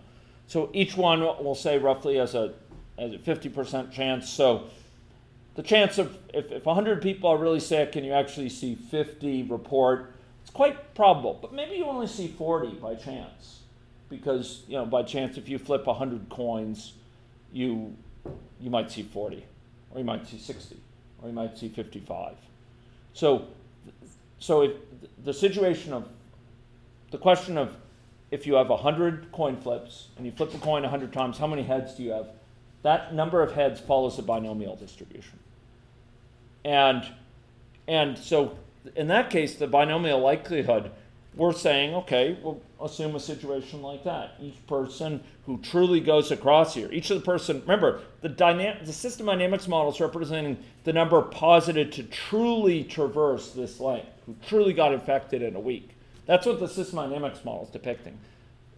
S1: So each one will say roughly has a 50% chance. So the chance of if 100 people are really sick and you actually see 50 report, it's quite probable. But maybe you only see 40 by chance, because by chance if you flip 100 coins, you might see 40, or you might see 60, or you might see 55. So if the question of if you have 100 coin flips and you flip a coin 100 times, how many heads do you have? That number of heads follows a binomial distribution. And so in that case, the binomial likelihood, we're saying, okay, we'll assume a situation like that. Each person who truly goes across here, remember, the system dynamics model is representing the number posited to truly traverse this length, who truly got infected in a week. That's what the system dynamics model is depicting.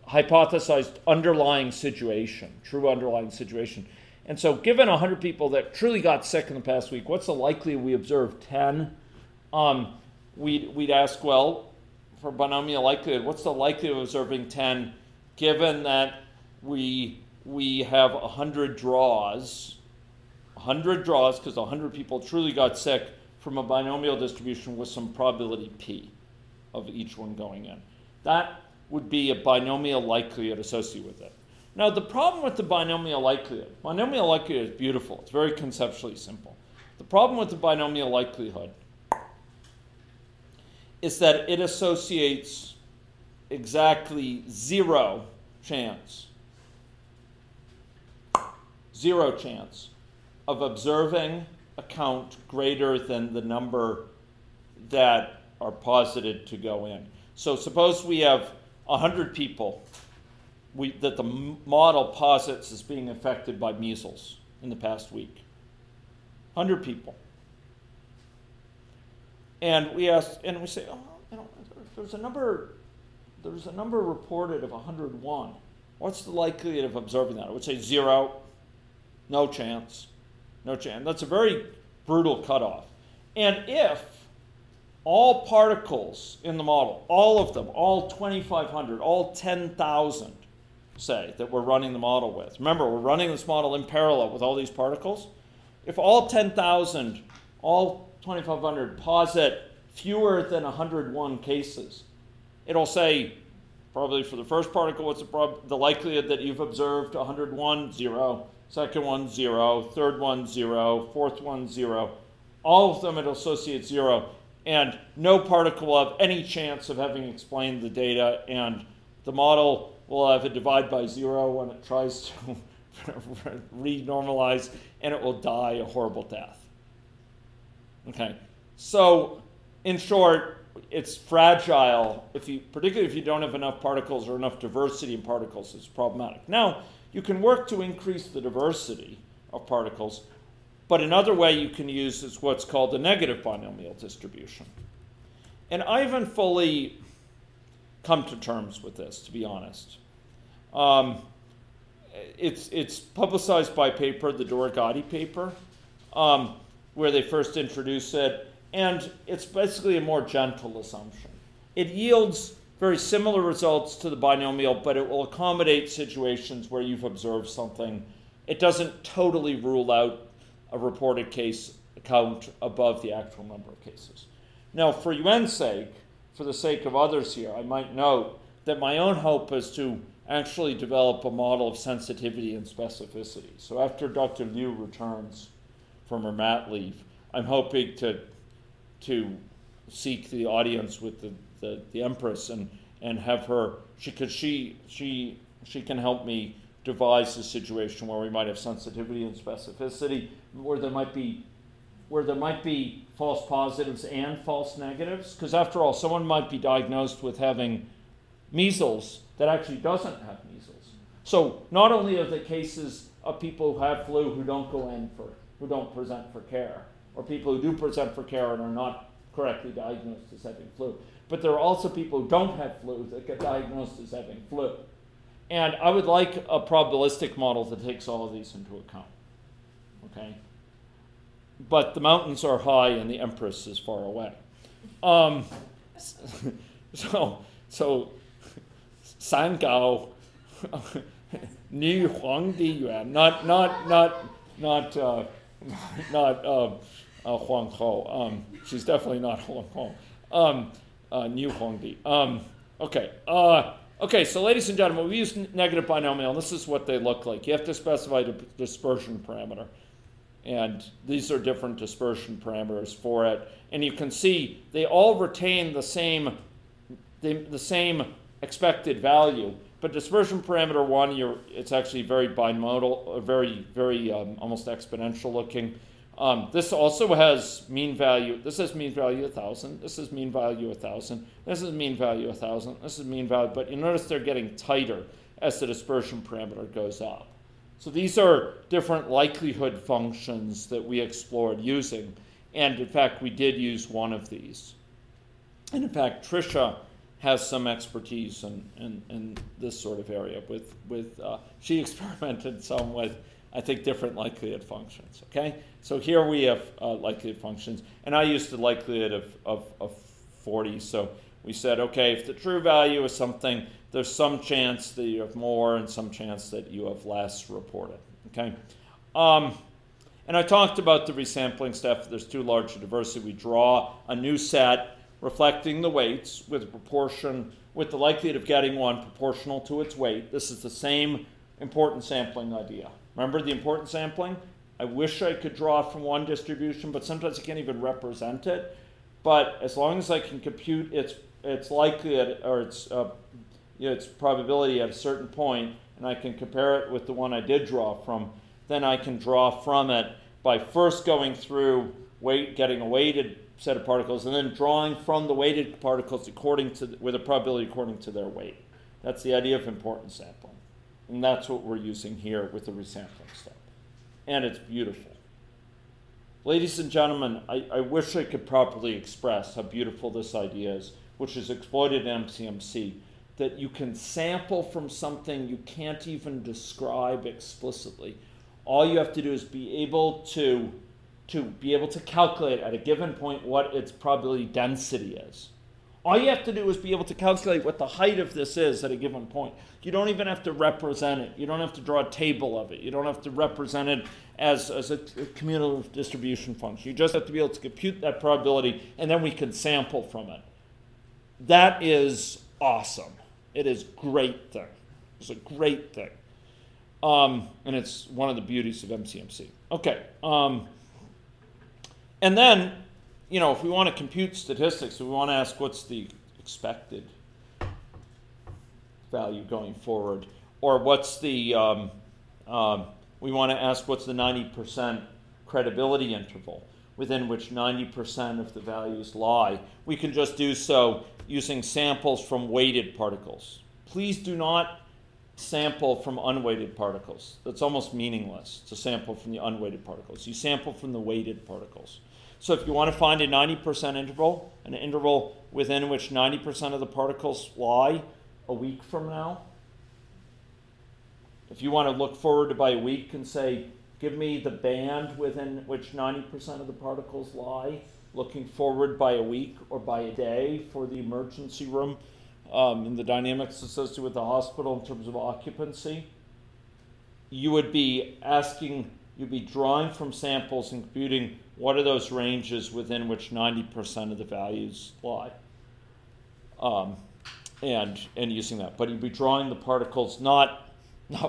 S1: Hypothesized underlying situation, true underlying situation. And so given 100 people that truly got sick in the past week, what's the likelihood we observe 10? We'd ask, well, for binomial likelihood, what's the likelihood of observing 10 given that we have 100 draws, because 100 people truly got sick from a binomial distribution with some probability P of each one going in. That would be a binomial likelihood associated with it. Now, the problem with the binomial likelihood is beautiful. It's very conceptually simple. The problem with the binomial likelihood is that it associates exactly zero chance of observing a count greater than the number that are posited to go in. So suppose we have 100 people that the model posits as being affected by measles in the past week. 100 people. And we say, there's a number reported of 101. What's the likelihood of observing that? I would say 0, no chance. That's a very brutal cutoff. And if all particles in the model, all of them, all 2,500, all 10,000, say, that we're running the model with. Remember, we're running this model in parallel with all these particles. If all 10,000, all 2,500 posit fewer than 101 cases, it'll say, probably for the first particle, what's the likelihood that you've observed 101? 0. Second one, 0. Third one, 0. Fourth one, 0. All of them, it'll associate 0. And no particle will have any chance of having explained the data, and the model will have it divide by 0 when it tries to re-normalize, and it will die a horrible death. Okay, so in short, it's fragile, particularly if you don't have enough particles or enough diversity in particles, it's problematic. Now, you can work to increase the diversity of particles, but another way you can use is what's called a negative binomial distribution. And I haven't fully come to terms with this, to be honest. It's publicized by paper, the Dorigati paper, where they first introduce it, and it's basically a more gentle assumption. It yields very similar results to the binomial, but it will accommodate situations where you've observed something. It doesn't totally rule out a reported case count above the actual number of cases. Now, for Yuan's sake, for the sake of others here, I might note that my own hope is to actually develop a model of sensitivity and specificity. So after Dr. Liu returns from her mat leave, I'm hoping to seek the audience with the Empress and have her, she can help me devise a situation where we might have sensitivity and specificity, where there might be false positives and false negatives, because after all, someone might be diagnosed with having measles that actually doesn't have measles. So not only are there cases of people who have flu who don't present for care, or people who do present for care and are not correctly diagnosed as having flu, but there are also people who don't have flu that get diagnosed as having flu. And I would like a probabilistic model that takes all of these into account, okay? But the mountains are high and the Empress is far away. So Sangao, Ni Huangdi Yuan, not Huang Ho. She's definitely not Huang Ho. Niu Huangdi. Okay, so ladies and gentlemen, we use negative binomial, and this is what they look like. You have to specify the dispersion parameter. And these are different dispersion parameters for it. And you can see they all retain the same expected value. But dispersion parameter 1, it's actually very bimodal, very almost exponential looking. This also has mean value. This has mean value 1,000. This is mean value 1,000. This is mean value 1,000. This is mean value. But you notice they're getting tighter as the dispersion parameter goes up. So these are different likelihood functions that we explored using. And in fact, we did use one of these. And in fact, Tricia has some expertise in this sort of area. She experimented some with, I think, different likelihood functions. Okay, so here we have likelihood functions, and I used the likelihood of 40. So we said, okay, if the true value is something, there's some chance that you have more and some chance that you have less reported. Okay, and I talked about the resampling stuff. If there's too large a diversity, we draw a new set reflecting the weights with proportion, with the likelihood of getting one proportional to its weight. This is the same importance sampling idea. Remember the importance sampling? I wish I could draw from one distribution, but sometimes I can't even represent it. But as long as I can compute its likelihood or its probability at a certain point, and I can compare it with the one I did draw from, then I can draw from it by first going through getting a weighted set of particles, and then drawing from the weighted particles with a probability according to their weight. That's the idea of importance sampling. And that's what we're using here with the resampling step. And it's beautiful. Ladies and gentlemen, I wish I could properly express how beautiful this idea is, which is exploited in MCMC, that you can sample from something you can't even describe explicitly. All you have to do is be able to calculate at a given point what its probability density is. All you have to do is be able to calculate what the height of this is at a given point. You don't even have to represent it. You don't have to draw a table of it. You don't have to represent it as a cumulative distribution function. You just have to be able to compute that probability, and then we can sample from it. That is awesome. It is a great thing. It's a great thing. And it's one of the beauties of MCMC. Okay. And then, if we want to compute statistics, we want to ask what's the expected value going forward, or what's the, we want to ask what's the 90% credibility interval within which 90% of the values lie. We can just do so using samples from weighted particles. Please do not sample from unweighted particles. That's almost meaningless to sample from the unweighted particles. You sample from the weighted particles. So if you want to find a 90% interval, an interval within which 90% of the particles lie a week from now, if you want to look forward by a week and say, give me the band within which 90% of the particles lie, looking forward by a week or by a day for the emergency room, in the dynamics associated with the hospital in terms of occupancy, you would be asking, you'd be drawing from samples and computing what are those ranges within which 90% of the values lie, and using that. But you'd be drawing the particles not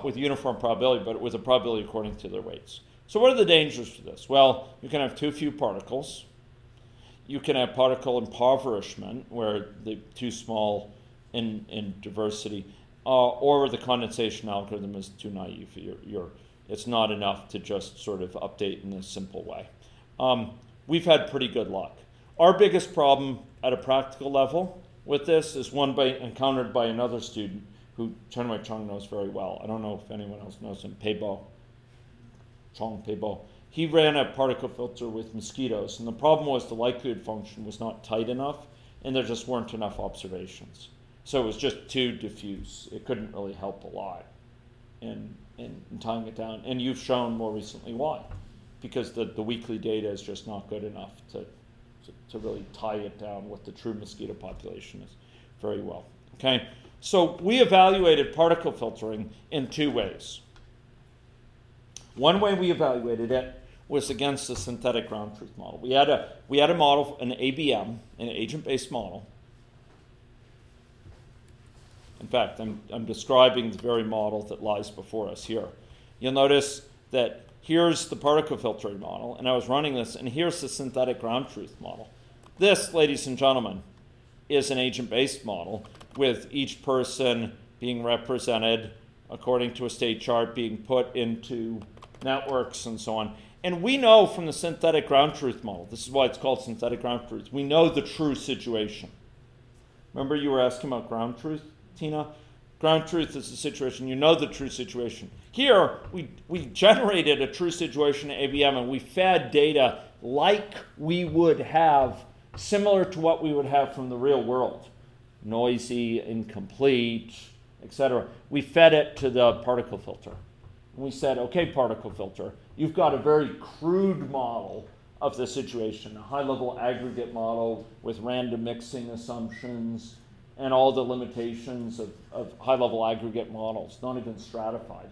S1: with uniform probability, but with a probability according to their weights. So what are the dangers to this? Well, you can have too few particles. You can have particle impoverishment, where they're too small in diversity, or the condensation algorithm is too naive. It's not enough to just sort of update in a simple way. We've had pretty good luck. Our biggest problem at a practical level with this is one encountered by another student who Chen Wei Chung knows very well. I don't know if anyone else knows him, Chong Peibo. He ran a particle filter with mosquitoes, and the problem was the likelihood function was not tight enough, and there just weren't enough observations. So it was just too diffuse. It couldn't really help a lot in tying it down. And you've shown more recently why. Because the weekly data is just not good enough to really tie it down what the true mosquito population is very well. Okay? So we evaluated particle filtering in two ways. One way we evaluated it was against the synthetic ground truth model. We had a model, an ABM, an agent-based model. In fact, I'm describing the very model that lies before us here. You'll notice that here's the particle filtering model, and I was running this, and here's the synthetic ground truth model. This, ladies and gentlemen, is an agent-based model with each person being represented according to a state chart, being put into networks and so on. And we know from the synthetic ground truth model, this is why it's called synthetic ground truth, we know the true situation. Remember you were asking about ground truth, Tina? Ground truth is the situation, you know the true situation. Here, we generated a true situation in ABM, and we fed data like we would have, similar to what we would have from the real world. Noisy, incomplete, etc. We fed it to the particle filter. And we said, okay, particle filter, you've got a very crude model of the situation, a high-level aggregate model with random mixing assumptions and all the limitations of high-level aggregate models, not even stratified.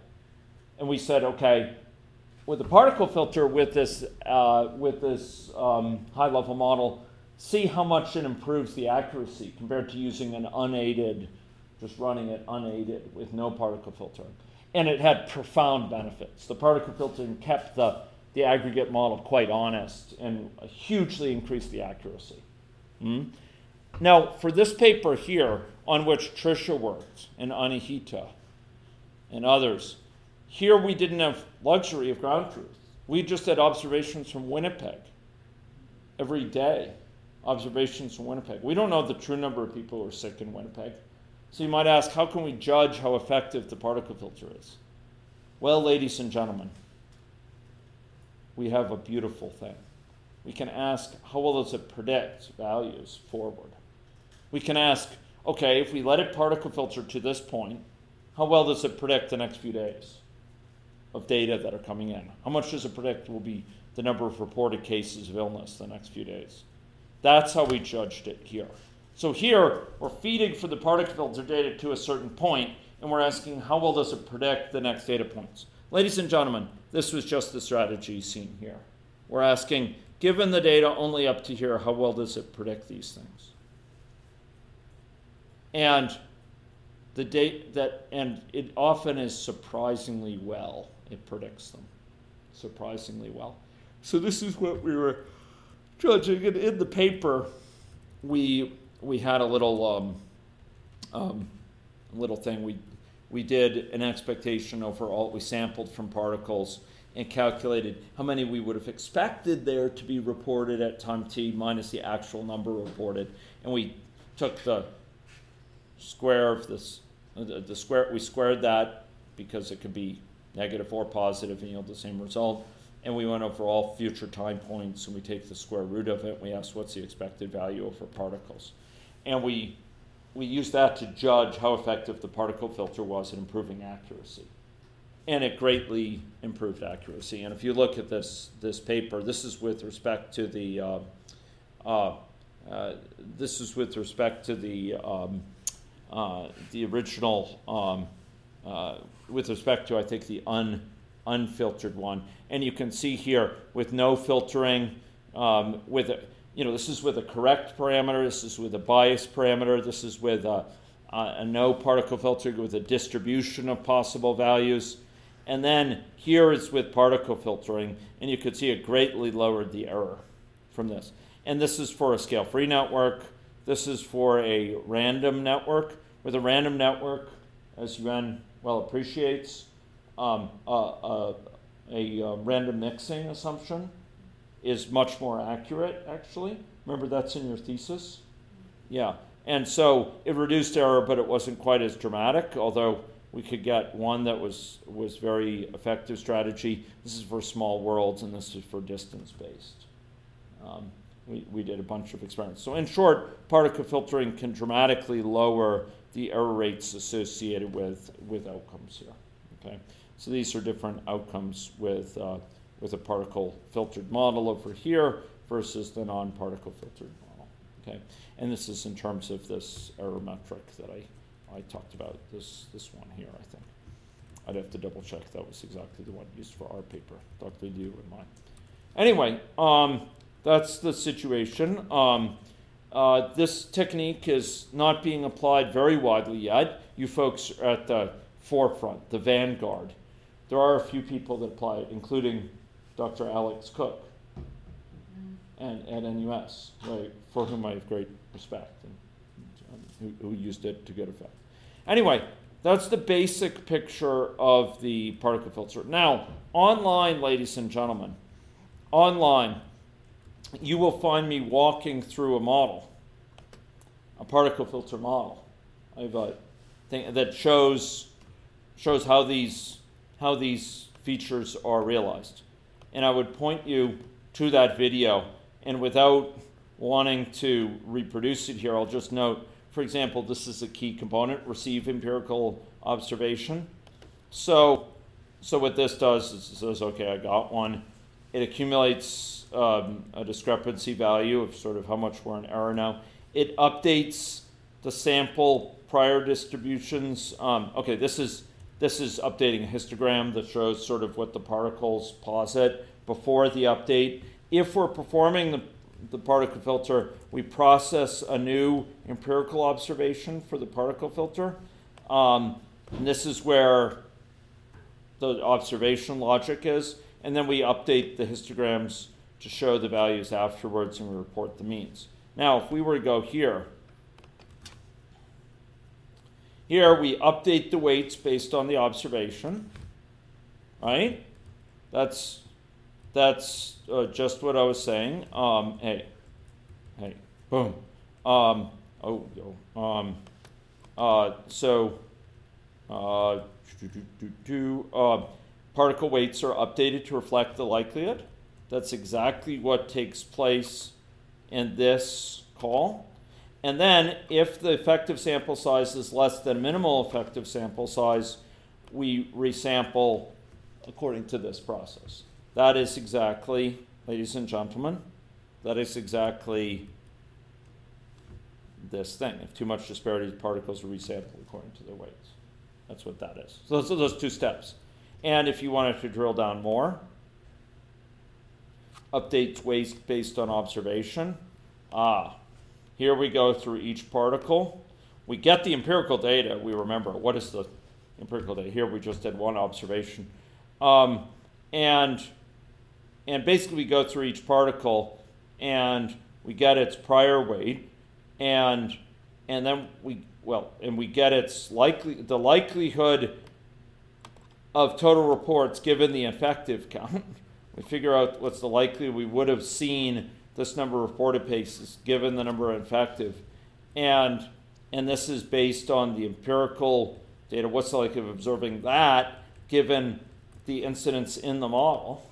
S1: And we said, okay, with the particle filter, with this high-level model, see how much it improves the accuracy compared to using an unaided, just running it unaided with no particle filtering. And it had profound benefits. The particle filtering kept the aggregate model quite honest and hugely increased the accuracy. Now, for this paper here, on which Tricia worked, and Anihita, and others, here we didn't have luxury of ground truth. We just had observations from Winnipeg every day. Observations from Winnipeg. We don't know the true number of people who are sick in Winnipeg. So you might ask, how can we judge how effective the particle filter is? Well, ladies and gentlemen, we have a beautiful thing. We can ask, how well does it predict values forward? We can ask, okay, if we let it particle filter to this point, how well does it predict the next few days of data that are coming in? How much does it predict will be the number of reported cases of illness the next few days? That's how we judged it here. So here, we're feeding for the particle filter data to a certain point, and we're asking how well does it predict the next data points. Ladies and gentlemen, this was just the strategy seen here. We're asking, given the data only up to here, how well does it predict these things? And it often is surprisingly well. It predicts them surprisingly well. So this is what we were judging. And in the paper, we had a little thing. We did an expectation overall. We sampled from particles and calculated how many we would have expected there to be reported at time t minus the actual number reported. And we took the square of this, we squared that because it could be negative or positive and yield the same result. and we went over all future time points, and we take the square root of it, and we ask what's the expected value over particles. And we use that to judge how effective the particle filter was at improving accuracy. And it greatly improved accuracy. And if you look at this paper, this is with respect to the original, with respect to, I think, the unfiltered one. And you can see here with no filtering, this is with a correct parameter, this is with a bias parameter, this is with a no particle filter with a distribution of possible values. And then here is with particle filtering, and you could see it greatly lowered the error from this. And this is for a scale-free network. This is for a random network. With a random network, as Yuan well appreciates, a random mixing assumption is much more accurate, actually. Remember, that's in your thesis? Yeah. And so it reduced error, but it wasn't quite as dramatic, although we could get one that was very effective strategy. This is for small worlds, and this is for distance-based. We did a bunch of experiments. So in short, particle filtering can dramatically lower the error rates associated with outcomes here. Okay, so these are different outcomes with a particle filtered model over here versus the non-particle filtered model. Okay, and this is in terms of this error metric that I talked about, this one here, I think. I'd have to double check that was exactly the one used for our paper, Dr. Liu and mine. Anyway, that's the situation. This technique is not being applied very widely yet. You folks are at the forefront, the vanguard. There are a few people that apply it, including Dr. Alex Cook and at NUS, right, for whom I have great respect, and who used it to good effect. Anyway, that's the basic picture of the particle filter. Now, online, ladies and gentlemen, online, you will find me walking through a model, a particle filter model. I have a thing that shows how these features are realized. And I would point you to that video, and without wanting to reproduce it here, I'll just note, for example, this is a key component, receive empirical observation. So what this does is it says, okay, I got one. It accumulates a discrepancy value of sort of how much we're in error now. It updates the sample prior distributions. Okay, this is updating a histogram that shows sort of what the particles posit before the update. If we're performing the particle filter, we process a new empirical observation for the particle filter. And this is where the observation logic is. And then we update the histograms to show the values afterwards, and we report the means. Now, if we were to go here we update the weights based on the observation, right? That's just what I was saying. Hey, boom. Particle weights are updated to reflect the likelihood. That's exactly what takes place in this call. And then if the effective sample size is less than minimal effective sample size, we resample according to this process. That is exactly, ladies and gentlemen, that is exactly this thing. If too much disparity, particles are resampled according to their weights. That's what that is. So those are those two steps. And if you wanted to drill down more, updates weights based on observation. Here we go through each particle. We get the empirical data. We remember, what is the empirical data? Here we just did one observation. And basically we go through each particle and we get its prior weight, and then we get its the likelihood of total reports given the effective count. We figure out what's the likelihood we would have seen this number of reported cases given the number of effective. And this is based on the empirical data. What's the likelihood of observing that given the incidence in the model?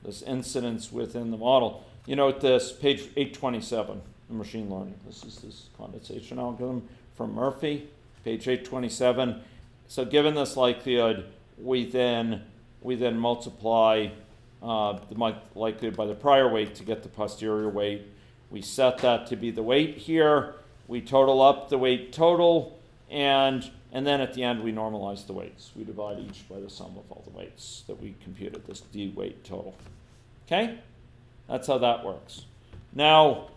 S1: this incidence within the model. You note this, page 827 in machine learning. This is this condensation algorithm from Murphy, page 827. So given this likelihood, we then multiply the likelihood by the prior weight to get the posterior weight. We set that to be the weight here. We total up the weight total, and then at the end we normalize the weights. We divide each by the sum of all the weights that we computed, this D weight total. Okay? That's how that works. Now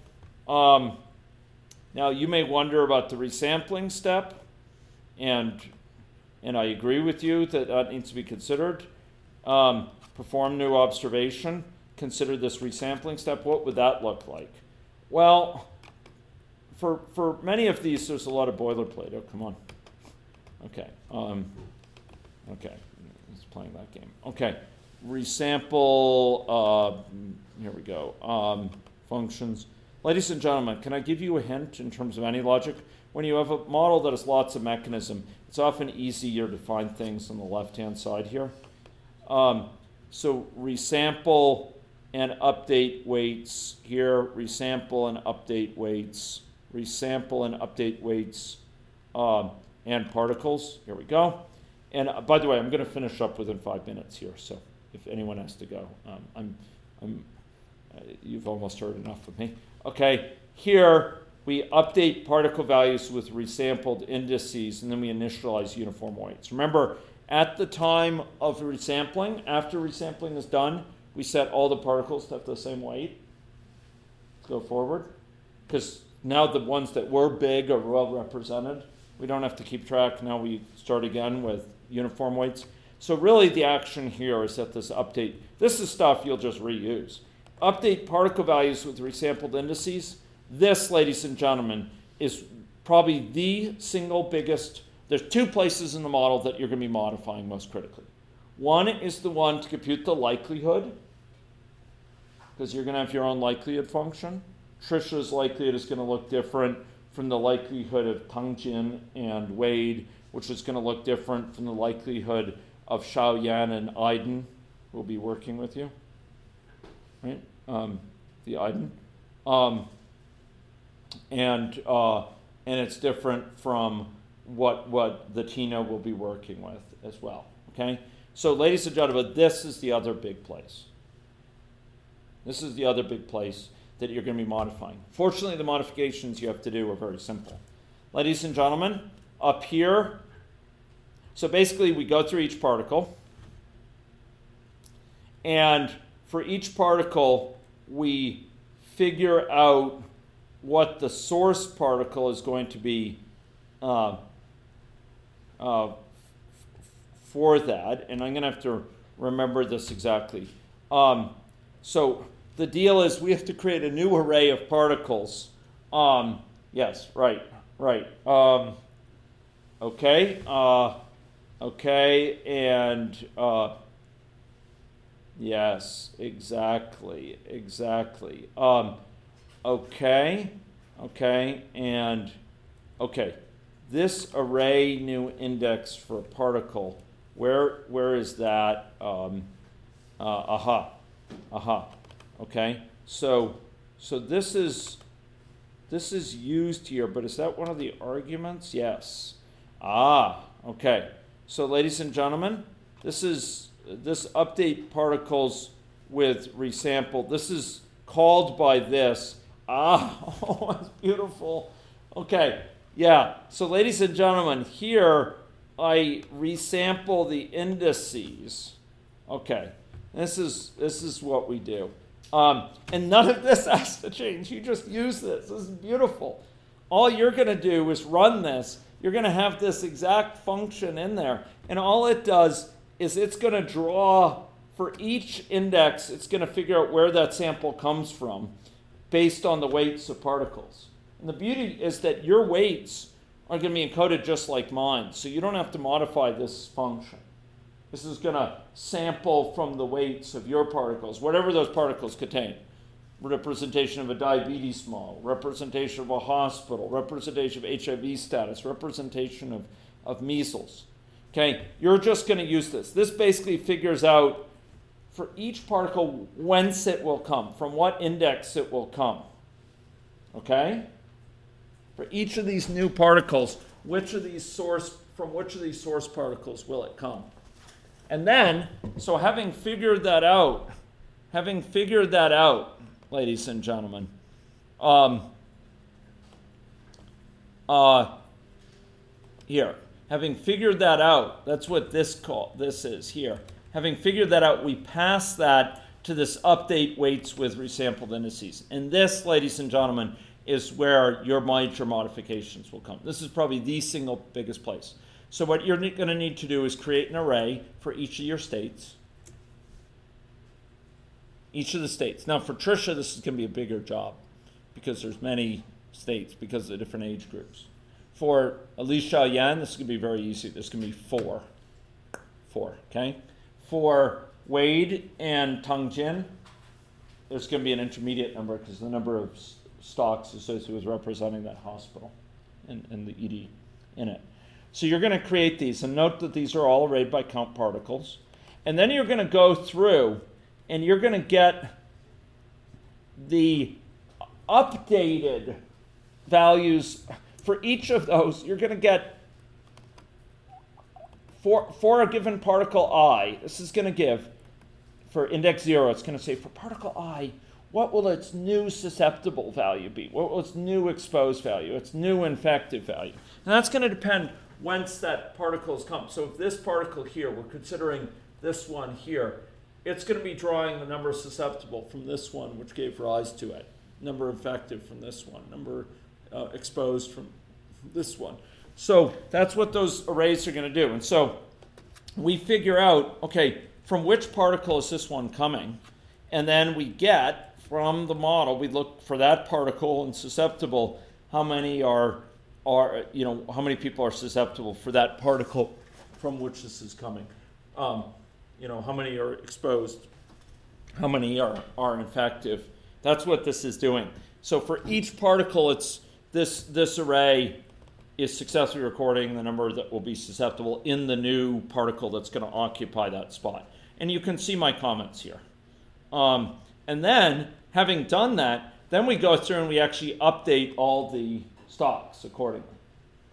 S1: you may wonder about the resampling step, and I agree with you that that needs to be considered. Perform new observation. Consider this resampling step. What would that look like? Well, for many of these, there's a lot of boilerplate. Oh, come on. Okay. Okay. It's playing that game. Okay. Resample. Here we go. Functions. Ladies and gentlemen, can I give you a hint in terms of AnyLogic? When you have a model that has lots of mechanism, it's often easier to find things on the left-hand side here. So resample and update weights here, resample and update weights, resample and update weights, and particles. Here we go. And by the way, I'm going to finish up within 5 minutes here, so if anyone has to go, you've almost heard enough of me. Okay, here we update particle values with resampled indices, and then we initialize uniform weights. Remember, at the time of resampling, after resampling is done, we set all the particles to have the same weight. Let's go forward. Because now the ones that were big are well represented. We don't have to keep track. Now we start again with uniform weights. So really the action here is that this update, this is stuff you'll just reuse. Update particle values with resampled indices. This, ladies and gentlemen, is probably the single biggest. There's two places in the model that you're going to be modifying most critically. One is the one to compute the likelihood, because you're going to have your own likelihood function. Trisha's likelihood is going to look different from the likelihood of Tangjin and Wade, which is going to look different from the likelihood of Xiaoyan and Aiden, who will be working with you. Right? The Aiden. And it's different from what the Tina will be working with as well. Okay? So, ladies and gentlemen, this is the other big place. This is the other big place that you're going to be modifying. Fortunately, the modifications you have to do are very simple. Ladies and gentlemen, up here, so basically we go through each particle, and for each particle, we figure out what the source particle is going to be for that, and I'm going to have to remember this exactly. So the deal is we have to create a new array of particles. Yes, right. Okay, and yes, exactly. Okay. This array new index for a particle, where is that? Okay. So this is used here, but is that one of the arguments? Yes. Okay. So ladies and gentlemen, this update particles with resample. This is called by this. Oh, that's beautiful. Okay. Yeah, so ladies and gentlemen, here I resample the indices. Okay, this is what we do. And none of this has to change. You just use this. This is beautiful. All you're going to do is run this. You're going to have this exact function in there. And all it does is it's going to draw for each index, it's going to figure out where that sample comes from based on the weights of particles. And the beauty is that your weights are going to be encoded just like mine, so you don't have to modify this function. This is going to sample from the weights of your particles, whatever those particles contain. Representation of a diabetes model, representation of a hospital, representation of HIV status, representation of measles. Okay, you're just going to use this. This basically figures out for each particle whence it will come, from what index it will come. Okay? For each of these new particles, from which of these source particles will it come? And then, so having figured that out, ladies and gentlemen, here, having figured that out, that's what this is here. Having figured that out, we pass that to this update weights with resampled indices. And this, ladies and gentlemen, is where your major modifications will come. This is probably the single biggest place. So what you're going to need to do is create an array for each of your states. Each of the states. Now for Tricia, this is going to be a bigger job because there's many states because of the different age groups. For Alicia Yan, this is going to be very easy. There's going to be four, okay? For Wade and Tangjin, there's going to be an intermediate number because the number of stocks associated with representing that hospital and the ED in it. So you're going to create these, and note that these are all arrayed by count particles. And then you're going to go through, and you're going to get the updated values for each of those. You're going to get, for a given particle I, this is going to give, for index 0, it's going to say, for particle I, what will its new susceptible value be? What will its new exposed value, its new infective value? And that's going to depend whence that particle has come. So if this particle here, we're considering this one here, it's going to be drawing the number susceptible from this one, which gave rise to it, number infective from this one, number exposed from this one. So that's what those arrays are going to do. And so we figure out, okay, from which particle is this one coming? And then we get, from the model, we look for that particle and susceptible, how many how many people are susceptible for that particle from which this is coming. How many are exposed, how many are infective. That's what this is doing. So for each particle, it's this array is successfully recording the number that will be susceptible in the new particle that's going to occupy that spot. And you can see my comments here. And then, having done that, then we go through and we actually update all the stocks accordingly.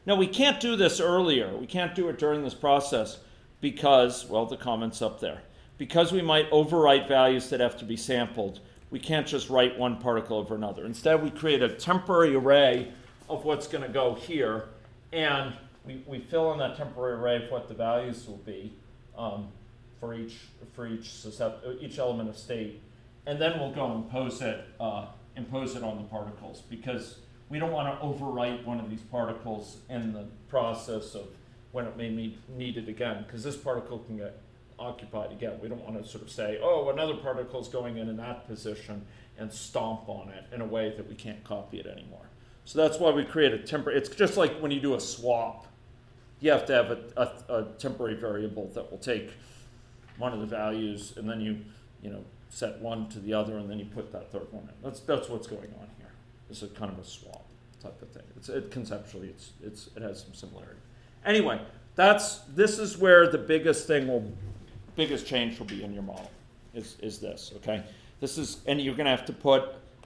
S1: Now, we can't do this earlier. We can't do it during this process because, well, the comment's up there. Because we might overwrite values that have to be sampled, we can't just write one particle over another. Instead, we create a temporary array of what's going to go here, and we fill in that temporary array of what the values will be for each element of state. And then we'll go impose it on the particles because we don't want to overwrite one of these particles in the process of when it may be needed again, because this particle can get occupied again. We don't want to sort of say, oh, another particle is going in that position and stomp on it in a way that we can't copy it anymore. So that's why we create a temporary. It's just like when you do a swap. You have to have a temporary variable that will take one of the values, and then you set one to the other, and then you put that third one in. That's what's going on here. It's a kind of a swap type of thing. Conceptually, it has some similarity. Anyway, this is where the biggest change will be in your model. Is this okay? And you're going to have to put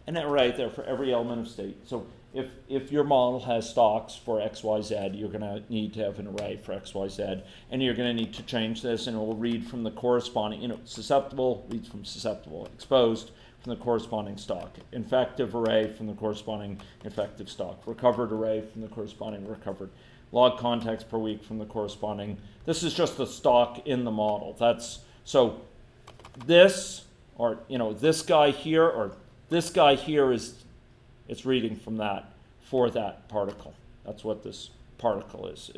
S1: an array there for every element of state. So if your model has stocks for X, Y, Z, you're going to need to have an array for X, Y, Z, and you're going to need to change this, and it will read from the corresponding, susceptible reads from susceptible, exposed from the corresponding stock, infective array from the corresponding infective stock, recovered array from the corresponding recovered, log contacts per week from the corresponding. This is just the stock in the model. So this, or this guy here, or this guy here it's reading from that for that particle. That's what this particle is.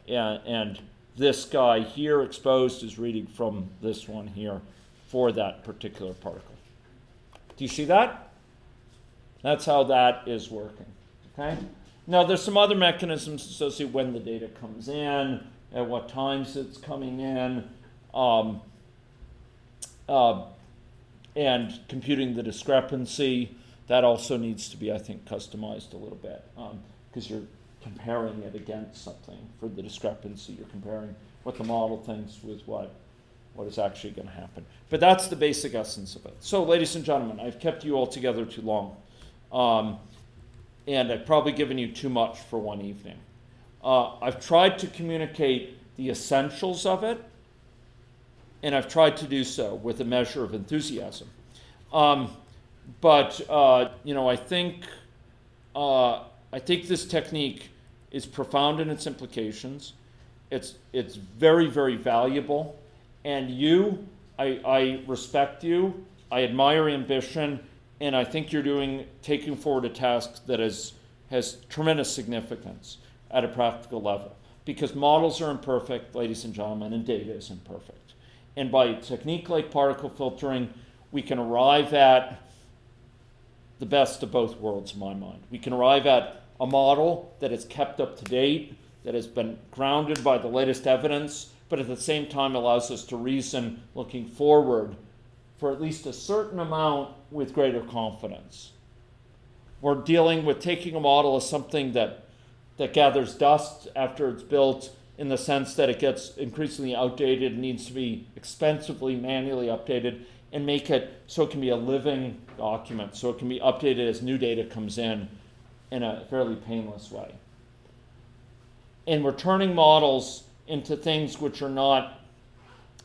S1: And this guy here exposed is reading from this one here for that particular particle. Do you see that? That's how that is working. Okay. Now there's some other mechanisms associated when the data comes in, at what times it's coming in, and computing the discrepancy. That also needs to be, I think, customized a little bit because you're comparing it against something for the discrepancy. You're comparing what the model thinks with what what is actually going to happen. But that's the basic essence of it. So, ladies and gentlemen, I've kept you all together too long. And I've probably given you too much for one evening. I've tried to communicate the essentials of it, and I've tried to do so with a measure of enthusiasm. But I think this technique is profound in its implications. It's very, very valuable. And I respect you. I admire ambition. And I think you're taking forward a task that has tremendous significance at a practical level. Because models are imperfect, ladies and gentlemen, and data is imperfect. And by a technique like particle filtering, we can arrive at the best of both worlds, in my mind. We can arrive at a model that is kept up to date, that has been grounded by the latest evidence, but at the same time allows us to reason looking forward for at least a certain amount with greater confidence. We're dealing with taking a model as something that gathers dust after it's built, in the sense that it gets increasingly outdated, needs to be expensively manually updated, and make it so it can be a living document, so it can be updated as new data comes in a fairly painless way. And we're turning models into things which are not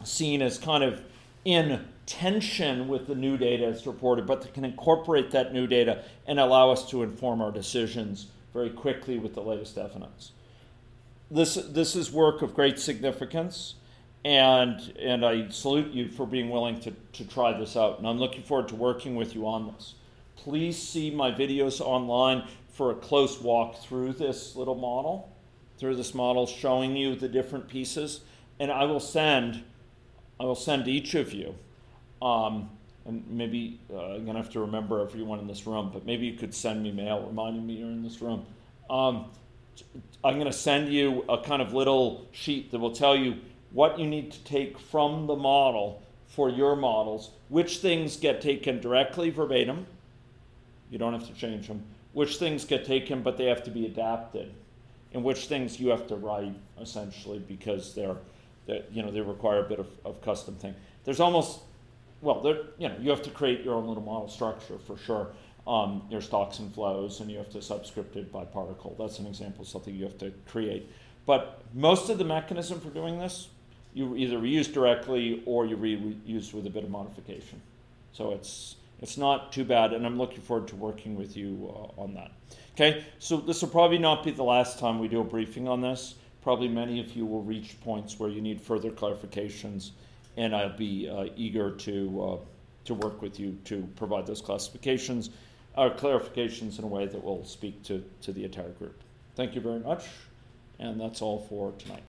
S1: seen as kind of in tension with the new data as reported, but that can incorporate that new data and allow us to inform our decisions very quickly with the latest evidence. This is work of great significance, and I salute you for being willing to try this out, and I'm looking forward to working with you on this. Please see my videos online for a close walk through this little model, showing you the different pieces, and I will send each of you, and maybe I'm going to have to remember everyone in this room, but maybe you could send me mail reminding me you're in this room. I'm going to send you a kind of little sheet that will tell you what you need to take from the model for your models, which things get taken directly verbatim, you don't have to change them, which things get taken but they have to be adapted, and which things you have to write, essentially, because they require a bit of custom thing. There's almost, you have to create your own little model structure for sure. Your stocks and flows, and you have to subscript it by particle. That's an example of something you have to create. But most of the mechanism for doing this, you either reuse directly or you reuse with a bit of modification. So it's not too bad, and I'm looking forward to working with you on that. Okay, so this will probably not be the last time we do a briefing on this. Probably many of you will reach points where you need further clarifications, and I'll be eager to work with you to provide those clarifications in a way that will speak to the entire group. Thank you very much, and that's all for tonight.